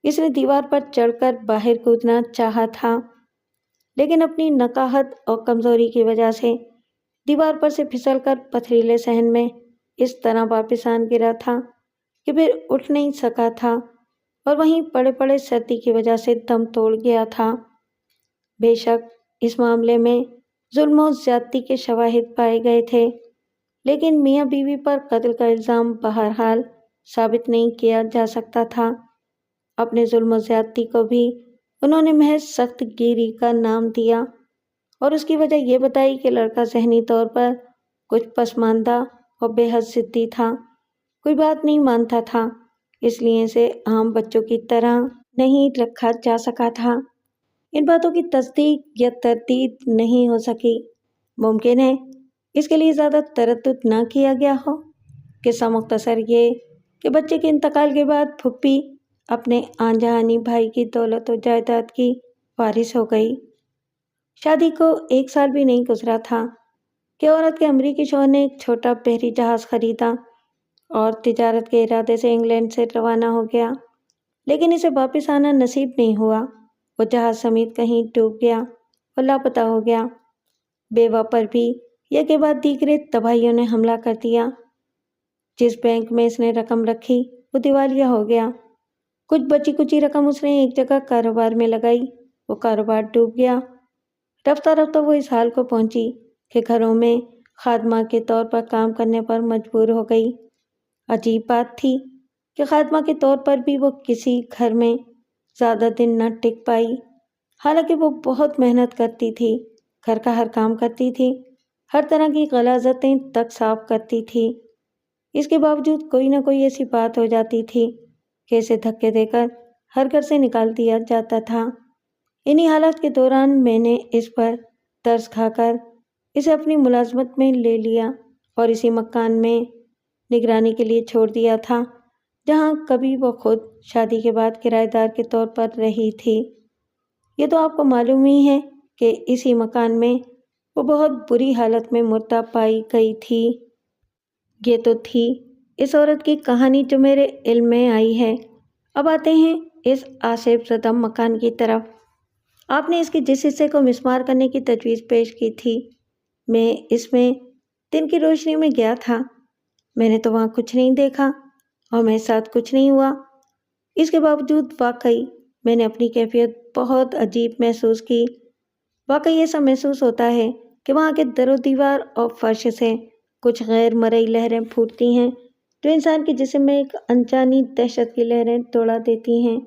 اس نے دیوار پر چڑھ کر باہر کودنا چاہا تھا، لیکن اپنی نقاہت اور کمزوری کی وجہ سے دیوار پر سے پھسل کر پتھریلے صحن میں اس طرح واپس آن گرا تھا کہ پھر اٹھ نہیں سکا تھا اور وہیں پڑے پڑے سردی کی وجہ سے دم توڑ گیا تھا۔ بے شک اس معاملے میں ظلم و زیادتی کے شواہد پائے گئے تھے، لیکن میاں بیوی پر قتل کا الزام بہرحال ثابت نہیں کیا جا سکتا تھا۔ اپنے ظلم و زیادتی کو بھی انہوں نے محض سخت گیری کا نام دیا اور اس کی وجہ یہ بتائی کہ لڑکا ذہنی طور پر کچھ پسماندہ اور بے حد ضدی تھا، کوئی بات نہیں مانتا تھا، اس لیے اسے عام بچوں کی طرح نہیں رکھا جا سکا تھا۔ ان باتوں کی تصدیق یا تردید نہیں ہو سکی۔ ممکن ہے اس کے لیے زیادہ تردد نہ کیا گیا ہو۔ قصہ مختصر یہ کہ بچے کے انتقال کے بعد پھوپھی اپنے آن جہانی بھائی کی دولت و جائیداد کی وارث ہو گئی۔ شادی کو 1 سال بھی نہیں گزرا تھا کہ عورت کے امریکی شوہر نے ایک چھوٹا بحری جہاز خریدا اور تجارت کے ارادے سے انگلینڈ سے روانہ ہو گیا، لیکن اسے واپس آنا نصیب نہیں ہوا۔ وہ جہاز سمیت کہیں ڈوب گیا اور لاپتہ ہو گیا۔ بیوہ پر بھی یک کے بعد دیگرے تباہیوں نے حملہ کر دیا۔ جس بینک میں اس نے رقم رکھی وہ دیوالیہ ہو گیا۔ کچھ بچی کچی رقم اس نے ایک جگہ کاروبار میں لگائی، وہ کاروبار ڈوب گیا۔ رفتہ رفتہ وہ اس حال کو پہنچی کہ گھروں میں خادمہ کے طور پر کام کرنے پر مجبور ہو گئی۔ عجیب بات تھی کہ خادمہ کے طور پر بھی وہ کسی گھر میں زیادہ دن نہ ٹک پائی، حالانکہ وہ بہت محنت کرتی تھی، گھر کا ہر کام کرتی تھی، ہر طرح کی غلاظتیں تک صاف کرتی تھی۔ اس کے باوجود کوئی نہ کوئی ایسی بات ہو جاتی تھی کہ اسے دھکے دے کر ہر گھر سے نکال دیا جاتا تھا۔ انہی حالات کے دوران میں نے اس پر ترس کھا کر اسے اپنی ملازمت میں لے لیا اور اسی مکان میں نگرانی کے لیے چھوڑ دیا تھا جہاں کبھی وہ خود شادی کے بعد کرایہ دار کے طور پر رہی تھی۔ یہ تو آپ کو معلوم ہی ہے کہ اسی مکان میں وہ بہت بری حالت میں مردہ پائی گئی تھی۔ یہ تو تھی اس عورت کی کہانی جو میرے علم میں آئی ہے۔ اب آتے ہیں اس آصف زدہ مکان کی طرف۔ آپ نے اس کے جس حصے کو مسمار کرنے کی تجویز پیش کی تھی، میں اس میں دن کی روشنی میں گیا تھا۔ میں نے تو وہاں کچھ نہیں دیکھا اور میرے ساتھ کچھ نہیں ہوا۔ اس کے باوجود واقعی میں نے اپنی کیفیت بہت عجیب محسوس کی۔ واقعی ایسا محسوس ہوتا ہے کہ وہاں کے در و دیوار اور فرش سے کچھ غیر مرئی لہریں پھوٹتی ہیں جو انسان کے جسم میں ایک انجانی دہشت کی لہریں دوڑا دیتی ہیں۔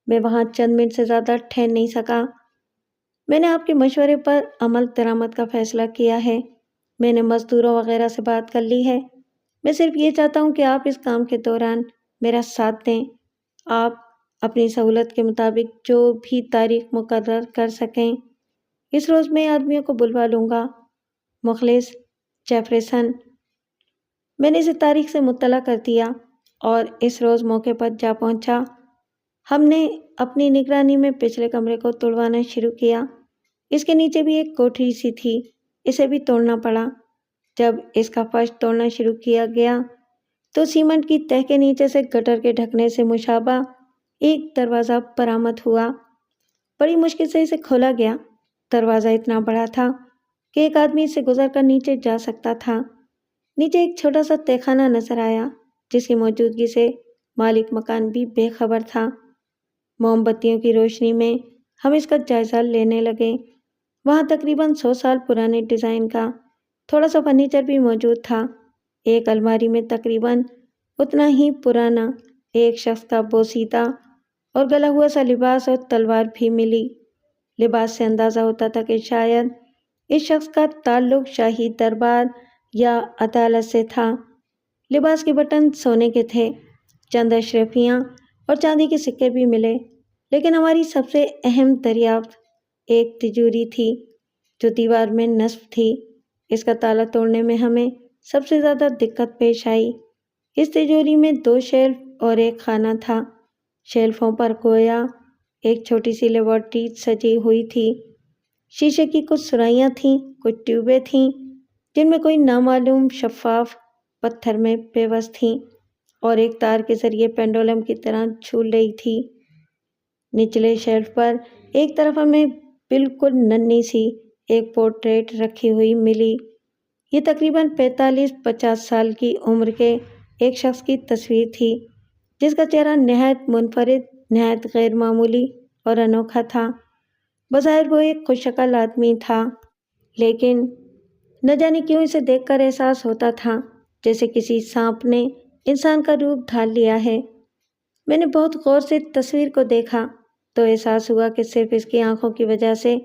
میں وہاں چند منٹ سے زیادہ ٹھہر نہیں سکا۔ میں نے آپ کے مشورے پر عمل درآمد کا فیصلہ کیا ہے۔ میں نے مزدوروں وغیرہ سے بات کر لی ہے۔ میں صرف یہ چاہتا ہوں کہ آپ اس کام کے دوران میرا ساتھ دیں۔ آپ اپنی سہولت کے مطابق جو بھی تاریخ مقرر کر سکیں۔ اس روز میں آدمیوں کو بلوا لوں گا۔ مخلص جیفرسن۔ میں نے اسے تاریخ سے مطلع کر دیا اور اس روز موقع پر جا پہنچا۔ ہم نے اپنی نگرانی میں پچھلے کمرے کو توڑوانا شروع کیا۔ اس کے نیچے بھی ایک کوٹھری سی تھی، اسے بھی توڑنا پڑا۔ جب اس کا فرش توڑنا شروع کیا گیا تو سیمنٹ کی تہ کے نیچے سے گٹر کے ڈھکنے سے مشابہ ایک دروازہ برآمد ہوا۔ بڑی مشکل سے اسے کھولا گیا۔ دروازہ اتنا بڑا تھا کہ ایک آدمی اسے گزر کر نیچے جا سکتا تھا۔ نیچے ایک چھوٹا سا تہہ خانہ نظر آیا جس کی موجودگی سے مالک مکان بھی بے خبر تھا۔ موم بتیوں کی روشنی میں ہم اس کا جائزہ لینے لگے۔ وہاں تقریباً 100 سال پرانے ڈیزائن کا تھوڑا سا فرنیچر بھی موجود تھا۔ ایک الماری میں تقریباً اتنا ہی پرانا ایک شخص کا بوسیدہ اور گلا ہوا سا لباس اور تلوار بھی ملی۔ لباس سے اندازہ ہوتا تھا کہ شاید اس شخص کا تعلق شاہی دربار یا عدالت سے تھا۔ لباس کے بٹن سونے کے تھے، چند اشرفیاں اور چاندی کے سکے بھی ملے، لیکن ہماری سب سے اہم دریافت ایک تجوری تھی جو دیوار میں نصب تھی۔ اس کا تالا توڑنے میں ہمیں سب سے زیادہ دقت پیش آئی۔ اس تجوری میں 2 شیلف اور ایک خانہ تھا۔ شیلفوں پر گویا ایک چھوٹی سی لیبارٹری سجی ہوئی تھی۔ شیشے کی کچھ سرائیاں تھیں، کچھ ٹیوبیں تھیں جن میں کوئی نامعلوم شفاف پتھر میں پیوست تھیں اور ایک تار کے ذریعے پینڈولم کی طرح جھول رہی تھی۔ نچلے شیلف پر ایک طرف ہمیں بالکل ننھی سی ایک پورٹریٹ رکھی ہوئی ملی۔ یہ تقریباً 45-50 سال کی عمر کے ایک شخص کی تصویر تھی جس کا چہرہ نہایت منفرد، نہایت غیر معمولی اور انوکھا تھا۔ بظاہر وہ ایک خوش شکل آدمی تھا، لیکن نہ جانے کیوں اسے دیکھ کر احساس ہوتا تھا جیسے کسی سانپ نے انسان کا روپ ڈھال لیا ہے۔ میں نے بہت غور سے تصویر کو دیکھا تو احساس ہوا کہ صرف اس کی آنکھوں کی وجہ سے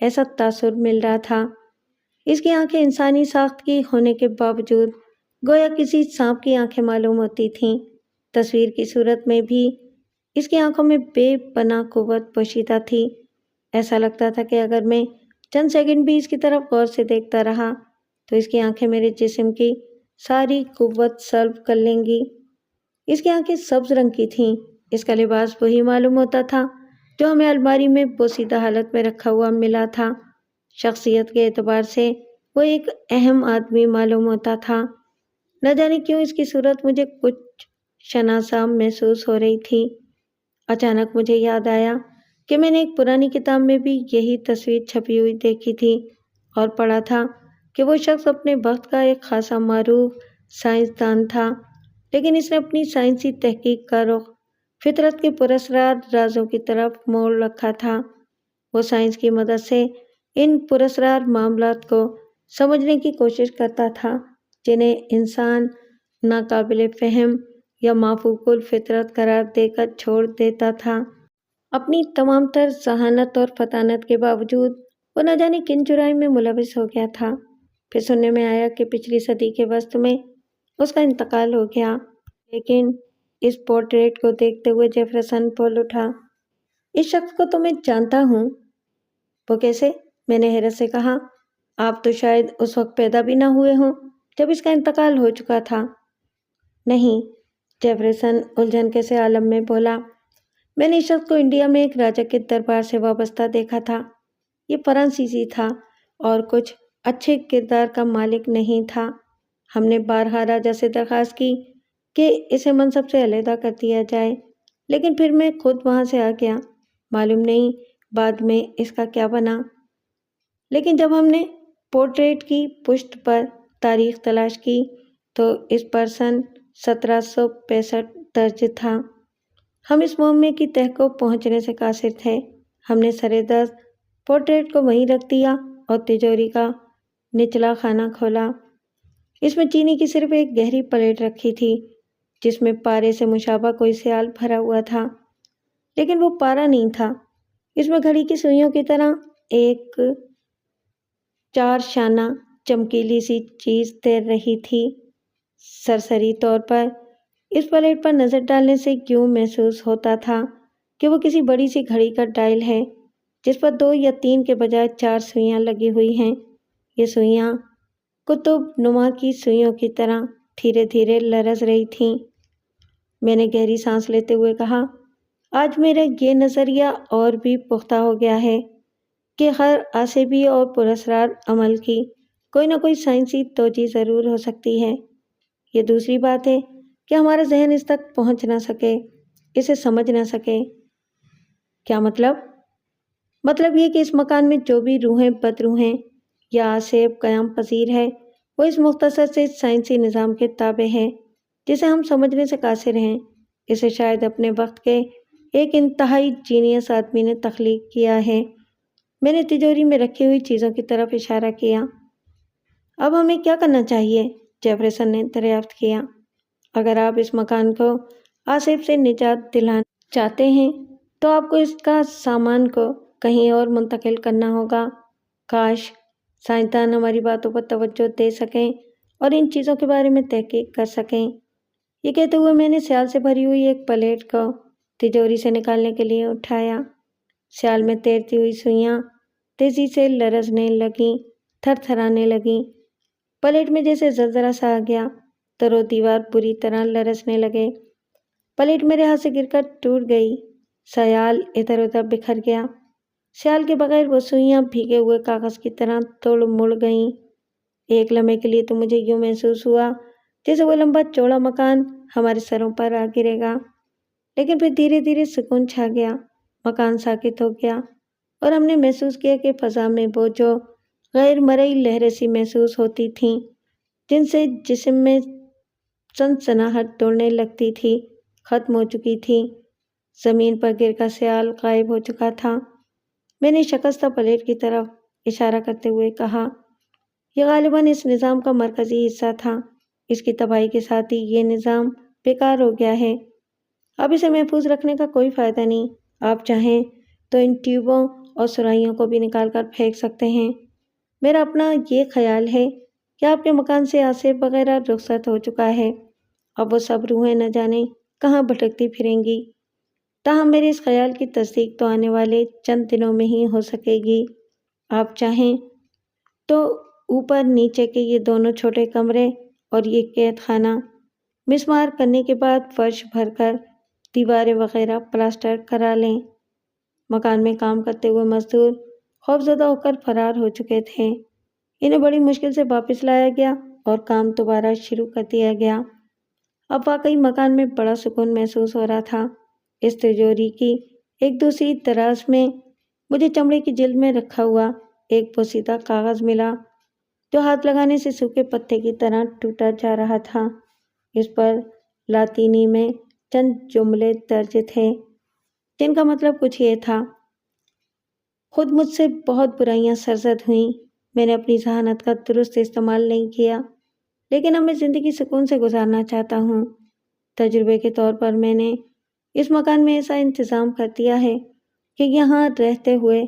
ایسا تاثر مل رہا تھا۔ اس کی آنکھیں انسانی ساخت کی ہونے کے باوجود گویا کسی سانپ کی آنکھیں معلوم ہوتی تھیں۔ تصویر کی صورت میں بھی اس کی آنکھوں میں بے پناہ قوت پوشیدہ تھی۔ ایسا لگتا تھا کہ اگر میں چند سیکنڈ بھی اس کی طرف غور سے دیکھتا رہا تو اس کی آنکھیں میرے جسم کی ساری قوت سلب کر لیں گی۔ اس کی آنکھیں سبز رنگ کی تھیں۔ اس کا لباس وہی معلوم ہوتا تھا جو ہمیں الماری میں بوسیدہ حالت میں رکھا ہوا ملا تھا۔ شخصیت کے اعتبار سے وہ ایک اہم آدمی معلوم ہوتا تھا۔ نہ جانے کیوں اس کی صورت مجھے کچھ شناسا محسوس ہو رہی تھی۔ اچانک مجھے یاد آیا کہ میں نے ایک پرانی کتاب میں بھی یہی تصویر چھپی ہوئی دیکھی تھی اور پڑھا تھا کہ وہ شخص اپنے وقت کا ایک خاصا معروف سائنسدان تھا، لیکن اس نے اپنی سائنسی تحقیق کا رخ فطرت کے پراسرار رازوں کی طرف موڑ رکھا تھا۔ وہ سائنس کی مدد سے ان پراسرار معاملات کو سمجھنے کی کوشش کرتا تھا جنہیں انسان ناقابل فہم یا مافوق الفطرت قرار دے کر چھوڑ دیتا تھا۔ اپنی تمام تر ذہانت اور فطانت کے باوجود وہ نہ جانے کن جرائم میں ملوث ہو گیا تھا۔ پھر سننے میں آیا کہ پچھلی صدی کے وسط میں اس کا انتقال ہو گیا۔ لیکن اس پورٹریٹ کو دیکھتے ہوئے جیفرسن بول اٹھا، اس شخص کو تو میں جانتا ہوں۔ وہ کیسے؟ میں نے حیرت سے کہا۔ آپ تو شاید اس وقت پیدا بھی نہ ہوئے ہوں جب اس کا انتقال ہو چکا تھا۔ نہیں، جیفرسن الجھن کے سے عالم میں بولا، میں نے اس شخص کو انڈیا میں ایک راجا کے دربار سے وابستہ دیکھا تھا۔ یہ فرانسیسی تھا اور کچھ اچھے کردار کا مالک نہیں تھا۔ ہم نے بارہا راجا سے درخواست کی کہ اسے منصب سے علیحدہ کر دیا جائے، لیکن پھر میں خود وہاں سے آ گیا۔ معلوم نہیں بعد میں اس کا کیا بنا۔ لیکن جب ہم نے پورٹریٹ کی پشت پر تاریخ تلاش کی تو اس پر سن 1765 درج تھا۔ ہم اس معمے کی تہہ کو پہنچنے سے قاصر تھے۔ ہم نے سرے دست پورٹریٹ کو وہیں رکھ دیا اور تجوری کا نچلا خانہ کھولا۔ اس میں چینی کی صرف ایک گہری پلیٹ رکھی تھی جس میں پارے سے مشابہ کوئی سیال بھرا ہوا تھا، لیکن وہ پارا نہیں تھا۔ اس میں گھڑی کی سوئیوں کی طرح ایک 4 شانہ چمکیلی سی چیز تیر رہی تھی۔ سرسری طور پر اس پلیٹ پر نظر ڈالنے سے یوں محسوس ہوتا تھا کہ وہ کسی بڑی سی گھڑی کا ڈائل ہے جس پر 2 یا 3 کے بجائے 4 سوئیاں لگی ہوئی ہیں۔ یہ سوئیاں قطب نما کی سوئیوں کی طرح دھیرے دھیرے لرز رہی تھیں۔ میں نے گہری سانس لیتے ہوئے کہا، آج میرا یہ نظریہ اور بھی پختہ ہو گیا ہے کہ ہر عصبی اور پراسرار عمل کی کوئی نہ کوئی سائنسی توجہ ضرور ہو سکتی ہے۔ یہ دوسری بات ہے کہ ہمارا ذہن اس تک پہنچ نہ سکے، اسے سمجھ نہ سکے۔ کیا مطلب؟ مطلب یہ کہ اس مکان میں جو بھی روحیں بد روحیں یا آسیب قیام پذیر ہے، وہ اس مختصر سے سائنسی نظام کے تابع ہے جسے ہم سمجھنے سے قاصر ہیں۔ اسے شاید اپنے وقت کے ایک انتہائی جینیس آدمی نے تخلیق کیا ہے۔ میں نے تجوری میں رکھی ہوئی چیزوں کی طرف اشارہ کیا۔ اب ہمیں کیا کرنا چاہیے؟ جیفرسن نے دریافت کیا۔ اگر آپ اس مکان کو آسیب سے نجات دلانا چاہتے ہیں تو آپ کو اس کا سامان کو کہیں اور منتقل کرنا ہوگا۔ کاش سائنسدان ہماری باتوں پر توجہ دے سکیں اور ان چیزوں کے بارے میں تحقیق کر سکیں۔ یہ کہتے ہوئے میں نے سیال سے بھری ہوئی ایک پلیٹ کو تجوری سے نکالنے کے لیے اٹھایا۔ سیال میں تیرتی ہوئی سوئیاں تیزی سے لرزنے لگیں، تھر تھرانے لگیں۔ پلیٹ میں جیسے زلزلہ سا آ گیا، در و دیوار بری طرح لرزنے لگے۔ پلیٹ میرے ہاتھ سے گر کر ٹوٹ گئی، سیال ادھر ادھر بکھر گیا۔ سیال کے بغیر وہ سوئیاں بھیگے ہوئے کاغذ کی طرح توڑ مڑ گئیں۔ ایک لمحے کے لیے تو مجھے یوں محسوس ہوا جیسے وہ لمبا چوڑا مکان ہمارے سروں پر آ گرے گا، لیکن پھر دھیرے دھیرے سکون چھا گیا، مکان ساکت ہو گیا اور ہم نے محسوس کیا کہ فضا میں وہ جو غیر مرئی لہریں سی محسوس ہوتی تھیں جن سے جسم میں سنسناہٹ دوڑنے لگتی تھی، ختم ہو چکی تھی۔ زمین پر گر کر سیال غائب ہو چکا تھا۔ میں نے شکستہ پلیٹ کی طرف اشارہ کرتے ہوئے کہا، یہ غالباً اس نظام کا مرکزی حصہ تھا۔ اس کی تباہی کے ساتھ ہی یہ نظام بیکار ہو گیا ہے۔ اب اسے محفوظ رکھنے کا کوئی فائدہ نہیں۔ آپ چاہیں تو ان ٹیوبوں اور سرائیوں کو بھی نکال کر پھینک سکتے ہیں۔ میرا اپنا یہ خیال ہے کہ آپ کے مکان سے آسیب وغیرہ رخصت ہو چکا ہے۔ اب وہ سب روحیں نہ جانے کہاں بھٹکتی پھریں گی۔ تاہم میرے اس خیال کی تصدیق تو آنے والے چند دنوں میں ہی ہو سکے گی۔ آپ چاہیں تو اوپر نیچے کے یہ دونوں چھوٹے کمرے اور یہ قید خانہ مسمار کرنے کے بعد فرش بھر کر دیواریں وغیرہ پلاسٹر کرا لیں۔ مکان میں کام کرتے ہوئے مزدور خوفزدہ ہو کر فرار ہو چکے تھے۔ انہیں بڑی مشکل سے واپس لایا گیا اور کام دوبارہ شروع کر دیا گیا۔ اب واقعی مکان میں بڑا سکون محسوس ہو رہا تھا۔ اس تجوری کی ایک دوسری دراز میں مجھے چمڑے کی جلد میں رکھا ہوا ایک پوسیدہ کاغذ ملا جو ہاتھ لگانے سے سوکھے پتے کی طرح ٹوٹا جا رہا تھا۔ اس پر لاطینی میں چند جملے درج تھے جن کا مطلب کچھ یہ تھا، خود مجھ سے بہت برائیاں سرزد ہوئیں، میں نے اپنی ذہانت کا درست استعمال نہیں کیا، لیکن اب میں زندگی سکون سے گزارنا چاہتا ہوں۔ تجربے کے طور پر میں نے اس مکان میں ایسا انتظام کر دیا ہے کہ یہاں رہتے ہوئے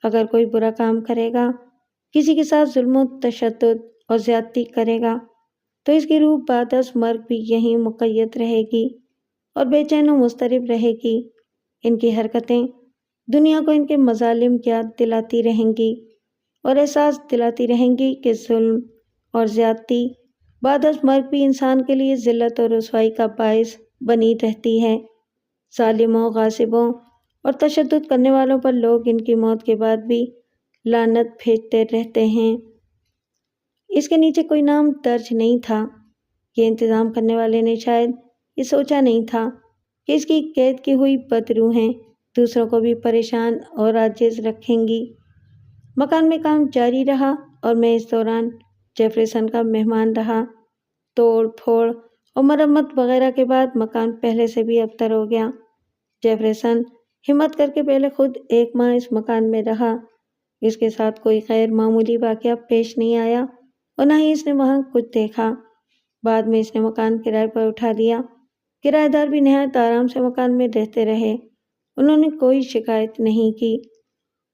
اگر کوئی برا کام کرے گا، کسی کے ساتھ ظلم و تشدد اور زیادتی کرے گا، تو اس کی روح بعد از مرگ بھی یہیں مقید رہے گی اور بے چین و مضطرب رہے گی۔ ان کی حرکتیں دنیا کو ان کے مظالم یاد دلاتی رہیں گی اور احساس دلاتی رہیں گی کہ ظلم اور زیادتی بعد از مرگ بھی انسان کے لیے ذلت اور رسوائی کا باعث بنی رہتی ہے۔ ظالموں، غاصبوں اور تشدد کرنے والوں پر لوگ ان کی موت کے بعد بھی لعنت بھیجتے رہتے ہیں۔ اس کے نیچے کوئی نام درج نہیں تھا۔ یہ انتظام کرنے والے نے شاید یہ سوچا نہیں تھا کہ اس کی قید کی ہوئی بد روحیں دوسروں کو بھی پریشان اور عاجز رکھیں گی۔ مکان میں کام جاری رہا اور میں اس دوران جیفرسن کا مہمان رہا۔ توڑ پھوڑ اور مرمت وغیرہ کے بعد مکان پہلے سے بھی ابتر ہو گیا۔ جیفرسن ہمت کر کے پہلے خود 1 ماہ اس مکان میں رہا۔ اس کے ساتھ کوئی غیر معمولی واقعہ پیش نہیں آیا اور نہ ہی اس نے وہاں کچھ دیکھا۔ بعد میں اس نے مکان کرائے پر اٹھا دیا۔ کرایہ دار بھی نہایت آرام سے مکان میں رہتے رہے، انہوں نے کوئی شکایت نہیں کی۔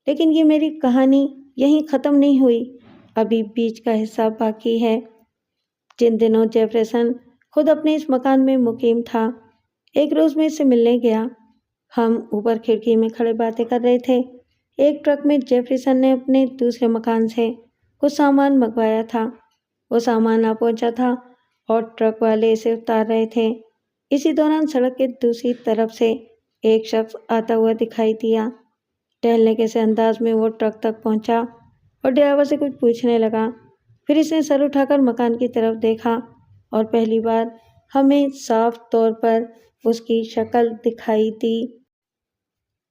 لیکن یہ میری کہانی یہیں ختم نہیں ہوئی، ابھی بیچ کا حصہ باقی ہے۔ جن دنوں جیفرسن خود اپنے اس مکان میں مقیم تھا، ایک روز میں اس سے ملنے گیا۔ ہم اوپر کھڑکی میں کھڑے باتیں کر رہے تھے۔ ایک ٹرک میں جیفریسن نے اپنے دوسرے مکان سے کچھ سامان منگوایا تھا۔ وہ سامان آ پہنچا تھا اور ٹرک والے اسے اتار رہے تھے۔ اسی دوران سڑک کے دوسری طرف سے ایک شخص آتا ہوا دکھائی دیا۔ ٹہلنے کے سے انداز میں وہ ٹرک تک پہنچا اور ڈرائیور سے کچھ پوچھنے لگا۔ پھر اس نے سر اٹھا کر مکان کی طرف دیکھا اور پہلی بار ہمیں صاف طور پر اس کی شکل دکھائی دی۔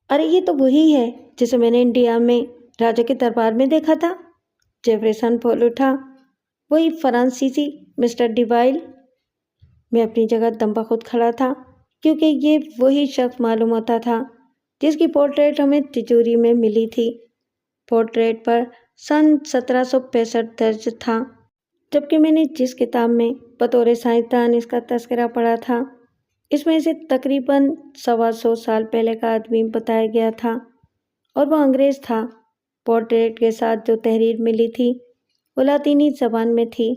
ارے یہ تو وہی ہے جسے میں نے انڈیا میں راجا کے دربار میں دیکھا تھا، جیفریسن بول اٹھا۔ وہی فرانسیسی مسٹر ڈیوائل۔ میں اپنی جگہ دم بخود کھڑا تھا کیونکہ یہ وہی شخص معلوم ہوتا تھا جس کی پورٹریٹ ہمیں تجوری میں ملی تھی۔ پورٹریٹ پر سن 1765 درج تھا، جبکہ میں نے جس کتاب میں بطور سائنسدان اس کا تذکرہ پڑھا تھا اس میں اسے تقریباً 125 سال پہلے کا آدمی بتایا گیا تھا، اور وہ انگریز تھا۔ پورٹریٹ کے ساتھ جو تحریر ملی تھی وہ لاطینی زبان میں تھی۔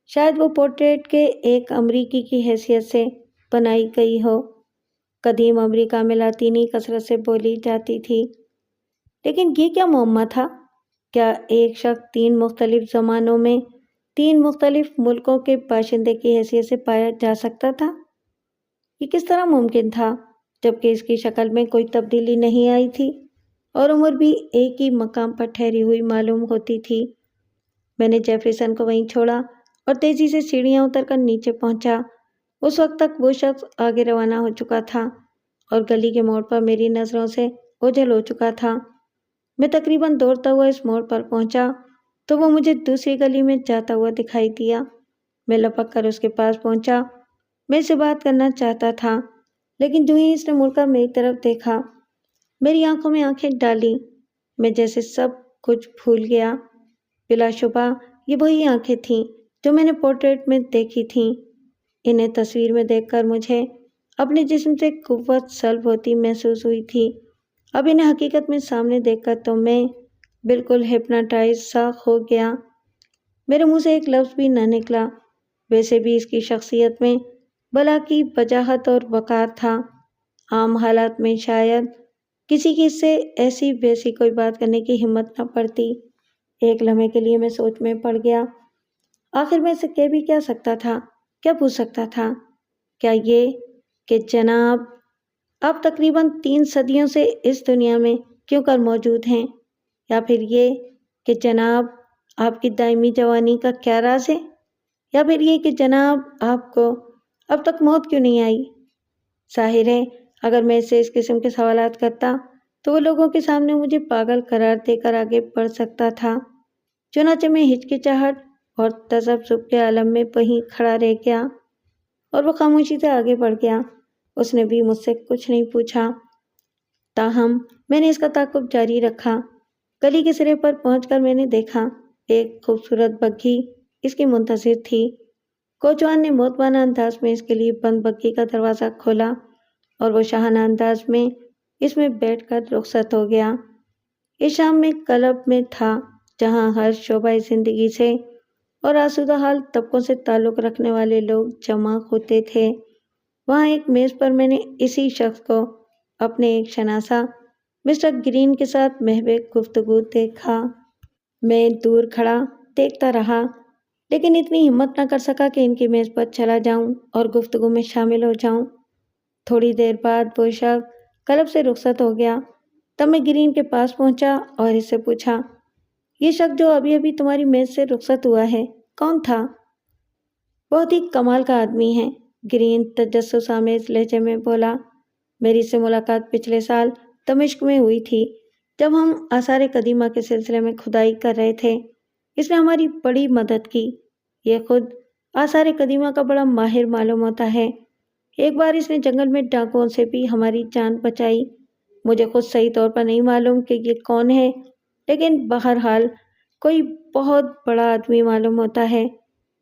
شاید وہ پورٹریٹ کے ایک امریکی کی حیثیت سے بنائی گئی ہو۔ قدیم امریکہ میں لاطینی کثرت سے بولی جاتی تھی۔ لیکن یہ کیا معمہ تھا؟ کیا ایک شخص 3 مختلف زمانوں میں 3 مختلف ملکوں کے باشندے کی حیثیت سے پایا جا سکتا تھا؟ یہ کس طرح ممکن تھا جبکہ اس کی شکل میں کوئی تبدیلی نہیں آئی تھی اور عمر بھی ایک ہی مقام پر ٹھہری ہوئی معلوم ہوتی تھی؟ میں نے جیفریسن کو وہیں چھوڑا اور تیزی سے سیڑھیاں اتر کر نیچے پہنچا۔ اس وقت تک وہ شخص آگے روانہ ہو چکا تھا اور گلی کے موڑ پر میری نظروں سے اوجھل ہو چکا تھا۔ میں تقریباً دوڑتا ہوا اس موڑ پر پہنچا تو وہ مجھے دوسری گلی میں جاتا ہوا دکھائی دیا۔ میں لپک کر اس کے پاس پہنچا۔ میں اس سے بات کرنا چاہتا تھا لیکن جو ہی اس نے مڑ کر میری طرف دیکھا، میری آنکھوں میں آنکھیں ڈالی، میں جیسے سب کچھ بھول گیا۔ بلا شبہ یہ وہی آنکھیں تھیں جو میں نے پورٹریٹ میں دیکھی تھیں۔ انہیں تصویر میں دیکھ کر مجھے اپنے جسم سے قوت سلب ہوتی محسوس ہوئی تھی۔ اب انہیں حقیقت میں سامنے دیکھ کر تو میں بالکل ہپناٹائز سا ہو گیا۔ میرے منہ سے ایک لفظ بھی نہ نکلا۔ ویسے بھی اس کی شخصیت میں بلا کی وجاہت اور وقار تھا۔ عام حالات میں شاید کسی کی اس سے ایسی ویسی کوئی بات کرنے کی ہمت نہ پڑتی۔ ایک لمحے کے لیے میں سوچ میں پڑ گیا۔ آخر میں اسے کہہ بھی کیا سکتا تھا؟ کیا پوچھ سکتا تھا؟ کیا یہ کہ جناب آپ تقریباً 3 صدیوں سے اس دنیا میں کیوں کر موجود ہیں؟ یا پھر یہ کہ جناب آپ کی دائمی جوانی کا کیا راز ہے؟ یا پھر یہ کہ جناب آپ کو اب تک موت کیوں نہیں آئی؟ ظاہر ہے اگر میں اسے اس قسم کے سوالات کرتا تو وہ لوگوں کے سامنے مجھے پاگل قرار دے کر آگے بڑھ سکتا تھا۔ چنانچہ میں ہچکچاہٹ اور تذبذب کے عالم میں وہیں کھڑا رہ گیا اور وہ خاموشی سے آگے بڑھ گیا۔ اس نے بھی مجھ سے کچھ نہیں پوچھا، تاہم میں نے اس کا تعاقب جاری رکھا۔ گلی کے سرے پر پہنچ کر میں نے دیکھا ایک خوبصورت بگھی اس کی منتظر تھی۔ کوچوان نے موتبانہ انداز میں اس کے لیے بند بگھی کا دروازہ کھولا اور وہ شاہانہ انداز میں اس میں بیٹھ کر رخصت ہو گیا۔ اس شام میں کلب میں تھا جہاں ہر شعبہ زندگی سے اور آسودہ حال طبقوں سے تعلق رکھنے والے لوگ جمع ہوتے تھے۔ وہاں ایک میز پر میں نے اسی شخص کو اپنے ایک شناسہ مسٹر گرین کے ساتھ محو گفتگو دیکھا۔ میں دور کھڑا دیکھتا رہا لیکن اتنی ہمت نہ کر سکا کہ ان کی میز پر چلا جاؤں اور گفتگو میں شامل ہو جاؤں۔ تھوڑی دیر بعد وہ شخص کلب سے رخصت ہو گیا۔ تب میں گرین کے پاس پہنچا اور اس سے پوچھا، یہ شخص جو ابھی ابھی تمہاری میز سے رخصت ہوا ہے کون تھا؟ بہت ہی کمال کا آدمی ہے، گرین تجسس آمیز لہجے میں بولا۔ میری اس سے ملاقات پچھلے سال دمشق میں ہوئی تھی جب ہم آثار قدیمہ کے سلسلے میں کھدائی کر رہے تھے۔ اس نے ہماری بڑی مدد کی۔ یہ خود آثار قدیمہ کا بڑا ماہر معلوم ہوتا ہے۔ ایک بار اس نے جنگل میں ڈاکوؤں سے بھی ہماری جان بچائی۔ مجھے خود صحیح طور پر نہیں معلوم کہ یہ کون ہے، لیکن بہرحال کوئی بہت بڑا آدمی معلوم ہوتا ہے۔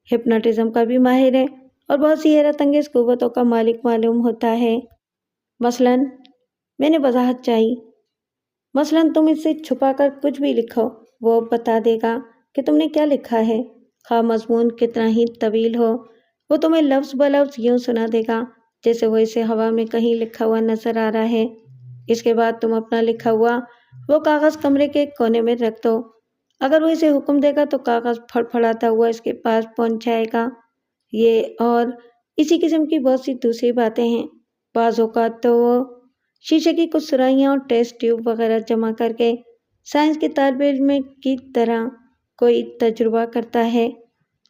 ہپناٹزم کا بھی ماہر ہے اور بہت سی حیرت انگیز قوتوں کا مالک معلوم ہوتا ہے۔ مثلاً میں نے وضاحت چاہی۔ مثلاً تم اس سے چھپا کر کچھ بھی لکھو، وہ بتا دے گا کہ تم نے کیا لکھا ہے، خواہ مضمون کتنا ہی طویل ہو۔ وہ تمہیں لفظ بلفظ یوں سنا دے گا جیسے وہ اسے ہوا میں کہیں لکھا ہوا نظر آ رہا ہے۔ اس کے بعد تم اپنا لکھا ہوا وہ کاغذ کمرے کے کونے میں رکھ دو۔ اگر وہ اسے حکم دے گا تو کاغذ پھڑپھڑاتا ہوا اس کے پاس پہنچ جائے گا۔ یہ اور اسی قسم کی بہت سی دوسری باتیں ہیں۔ بعض اوقات تو وہ شیشے کی کچھ سرائیاں اور ٹیسٹ ٹیوب وغیرہ جمع کر کے سائنس کے طالب علم کی طرح کوئی تجربہ کرتا ہے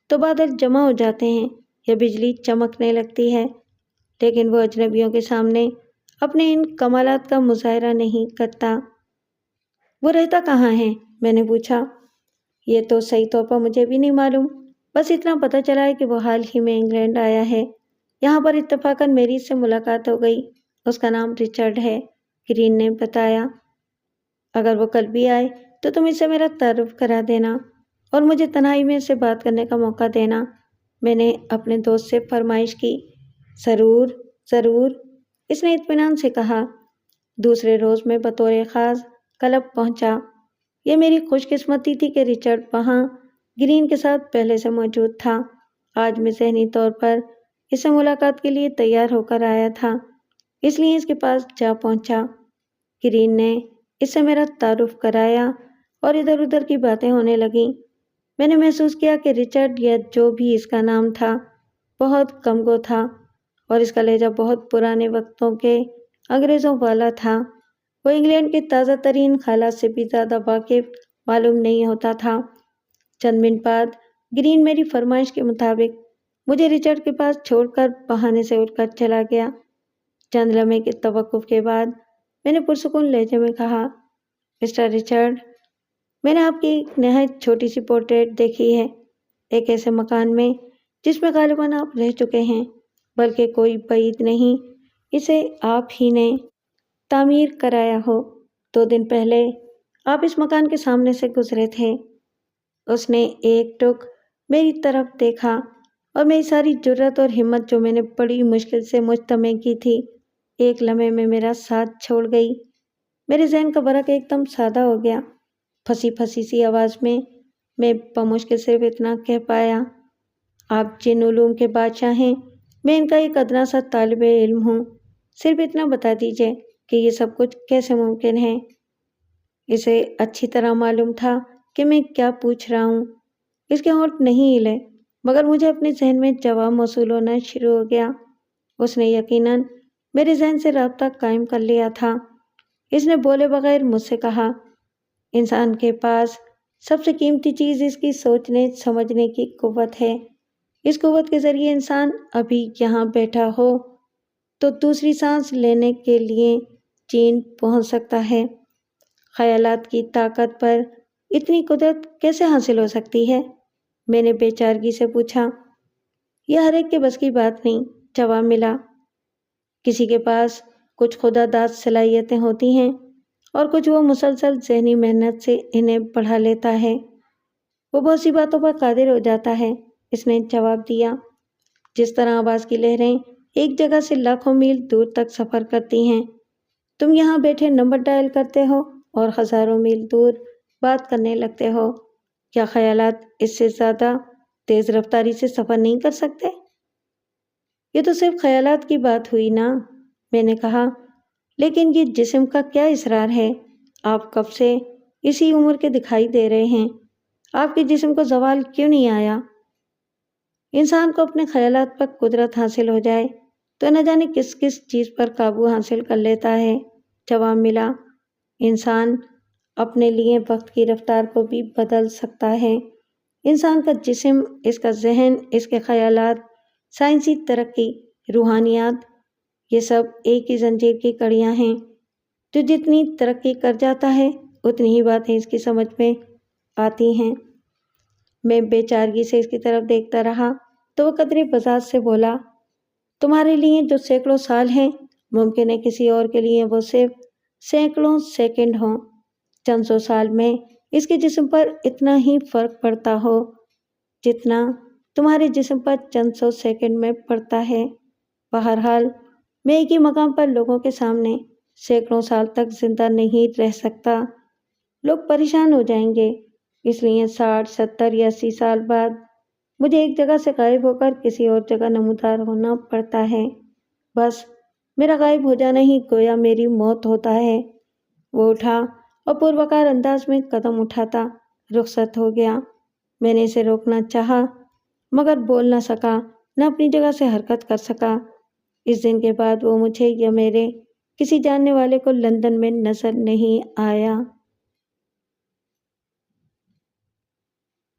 تو بادل جمع ہو جاتے ہیں یا بجلی چمکنے لگتی ہے، لیکن وہ اجنبیوں کے سامنے اپنے ان کمالات کا مظاہرہ نہیں کرتا۔ وہ رہتا کہاں ہے؟ میں نے پوچھا۔ یہ تو صحیح طور پر مجھے بھی نہیں معلوم، بس اتنا پتہ چلا ہے کہ وہ حال ہی میں انگلینڈ آیا ہے۔ یہاں پر اتفاقاً میری اس سے ملاقات ہو گئی۔ اس کا نام رچرڈ ہے، گرین نے بتایا۔ اگر وہ کل بھی آئے تو تم اسے میرا تعارف کرا دینا اور مجھے تنہائی میں اس سے بات کرنے کا موقع دینا، میں نے اپنے دوست سے فرمائش کی۔ ضرور ضرور، اس نے اطمینان سے کہا۔ دوسرے روز میں بطور خاص کلب پہنچا۔ یہ میری خوش قسمتی تھی کہ رچرڈ وہاں گرین کے ساتھ پہلے سے موجود تھا۔ آج میں ذہنی طور پر اس سے ملاقات کے لیے تیار ہو کر آیا تھا، اس لیے اس کے پاس جا پہنچا۔ گرین نے اس سے میرا تعارف کرایا اور ادھر ادھر کی باتیں ہونے لگیں۔ میں نے محسوس کیا کہ رچرڈ یا جو بھی اس کا نام تھا بہت کم گو تھا اور اس کا لہجہ بہت پرانے وقتوں کے انگریزوں والا تھا۔ وہ انگلینڈ کے تازہ ترین حالات سے بھی زیادہ واقف معلوم نہیں ہوتا تھا۔ چند منٹ بعد گرین میری فرمائش کے مطابق مجھے رچرڈ کے پاس چھوڑ کر بہانے سے اٹھ کر چلا گیا۔ چند لمحے کے توقف کے بعد میں نے پرسکون لہجے میں کہا، مسٹر رچرڈ، میں نے آپ کی ایک نہایت چھوٹی سی پورٹریٹ دیکھی ہے، ایک ایسے مکان میں جس میں غالباً آپ رہ چکے ہیں، بلکہ کوئی بعید نہیں اسے آپ ہی نے تعمیر کرایا ہو۔ 2 دن پہلے آپ اس مکان کے سامنے سے گزرے تھے۔ اس نے ایک ٹک میری طرف دیکھا اور میری ساری جرت اور ہمت جو میں نے بڑی مشکل سے مجتمع کی تھی ایک لمحے میں میرا ساتھ چھوڑ گئی۔ میرے ذہن کا برق ایک دم سادہ ہو گیا۔ پھنسی پھنسی سی آواز میں بمشکل صرف اتنا کہہ پایا، آپ جن علوم کے بادشاہ ہیں میں ان کا ایک ادنا سا طالب علم ہوں، صرف اتنا بتا دیجئے کہ یہ سب کچھ کیسے ممکن ہے۔ اسے اچھی طرح معلوم تھا کہ میں کیا پوچھ رہا ہوں۔ اس کے ہونٹ نہیں ہلے، مگر مجھے اپنے ذہن میں جواب موصول ہونا شروع ہو گیا۔ اس نے یقیناً میرے ذہن سے رابطہ قائم کر لیا تھا۔ اس نے بولے بغیر مجھ سے کہا، انسان کے پاس سب سے قیمتی چیز اس کی سوچنے سمجھنے کی قوت ہے۔ اس قوت کے ذریعے انسان ابھی یہاں بیٹھا ہو تو دوسری سانس لینے کے لیے چین پہنچ سکتا ہے۔ خیالات کی طاقت پر اتنی قدرت کیسے حاصل ہو سکتی ہے؟ میں نے بے چارگی سے پوچھا۔ یہ ہر ایک کے بس کی بات نہیں، جواب ملا۔ کسی کے پاس کچھ خدا داد صلاحیتیں ہوتی ہیں اور کچھ وہ مسلسل ذہنی محنت سے انہیں بڑھا لیتا ہے۔ وہ بہت سی باتوں پر قادر ہو جاتا ہے، اس نے جواب دیا۔ جس طرح آواز کی لہریں ایک جگہ سے لاکھوں میل دور تک سفر کرتی ہیں، تم یہاں بیٹھے نمبر ڈائل کرتے ہو اور ہزاروں میل دور بات کرنے لگتے ہو، کیا خیالات اس سے زیادہ تیز رفتاری سے سفر نہیں کر سکتے؟ یہ تو صرف خیالات کی بات ہوئی نا، میں نے کہا، لیکن یہ جسم کا کیا اصرار ہے؟ آپ کب سے اسی عمر کے دکھائی دے رہے ہیں، آپ کے جسم کو زوال کیوں نہیں آیا؟ انسان کو اپنے خیالات پر قدرت حاصل ہو جائے تو نہ جانے کس کس چیز پر قابو حاصل کر لیتا ہے، جواب ملا۔ انسان اپنے لیے وقت کی رفتار کو بھی بدل سکتا ہے۔ انسان کا جسم، اس کا ذہن، اس کے خیالات، سائنسی ترقی، روحانیات، یہ سب ایک ہی زنجیر کی کڑیاں ہیں۔ جو جتنی ترقی کر جاتا ہے اتنی ہی باتیں اس کی سمجھ میں آتی ہیں۔ میں بے چارگی سے اس کی طرف دیکھتا رہا تو وہ قدرے بذات سے بولا، تمہارے لیے جو سینکڑوں سال ہیں ممکن ہے کسی اور کے لیے وہ صرف سینکڑوں سیکنڈ ہوں۔ چند سو سال میں اس کے جسم پر اتنا ہی فرق پڑتا ہو جتنا تمہارے جسم پر چند سو سیکنڈ میں پڑتا ہے۔ بہرحال میں ایک ہی مقام پر لوگوں کے سامنے سینکڑوں سال تک زندہ نہیں رہ سکتا، لوگ پریشان ہو جائیں گے، اس لیے 60 70 یا 80 سال بعد مجھے ایک جگہ سے غائب ہو کر کسی اور جگہ نمودار ہونا پڑتا ہے۔ بس میرا غائب ہو جانا ہی گویا میری موت ہوتا ہے۔ وہ اٹھا اور پروکار انداز میں قدم اٹھاتا رخصت ہو گیا۔ میں نے اسے روکنا چاہا مگر بول نہ سکا، نہ اپنی جگہ سے حرکت کر سکا۔ اس دن کے بعد وہ مجھے یا میرے کسی جاننے والے کو لندن میں نظر نہیں آیا۔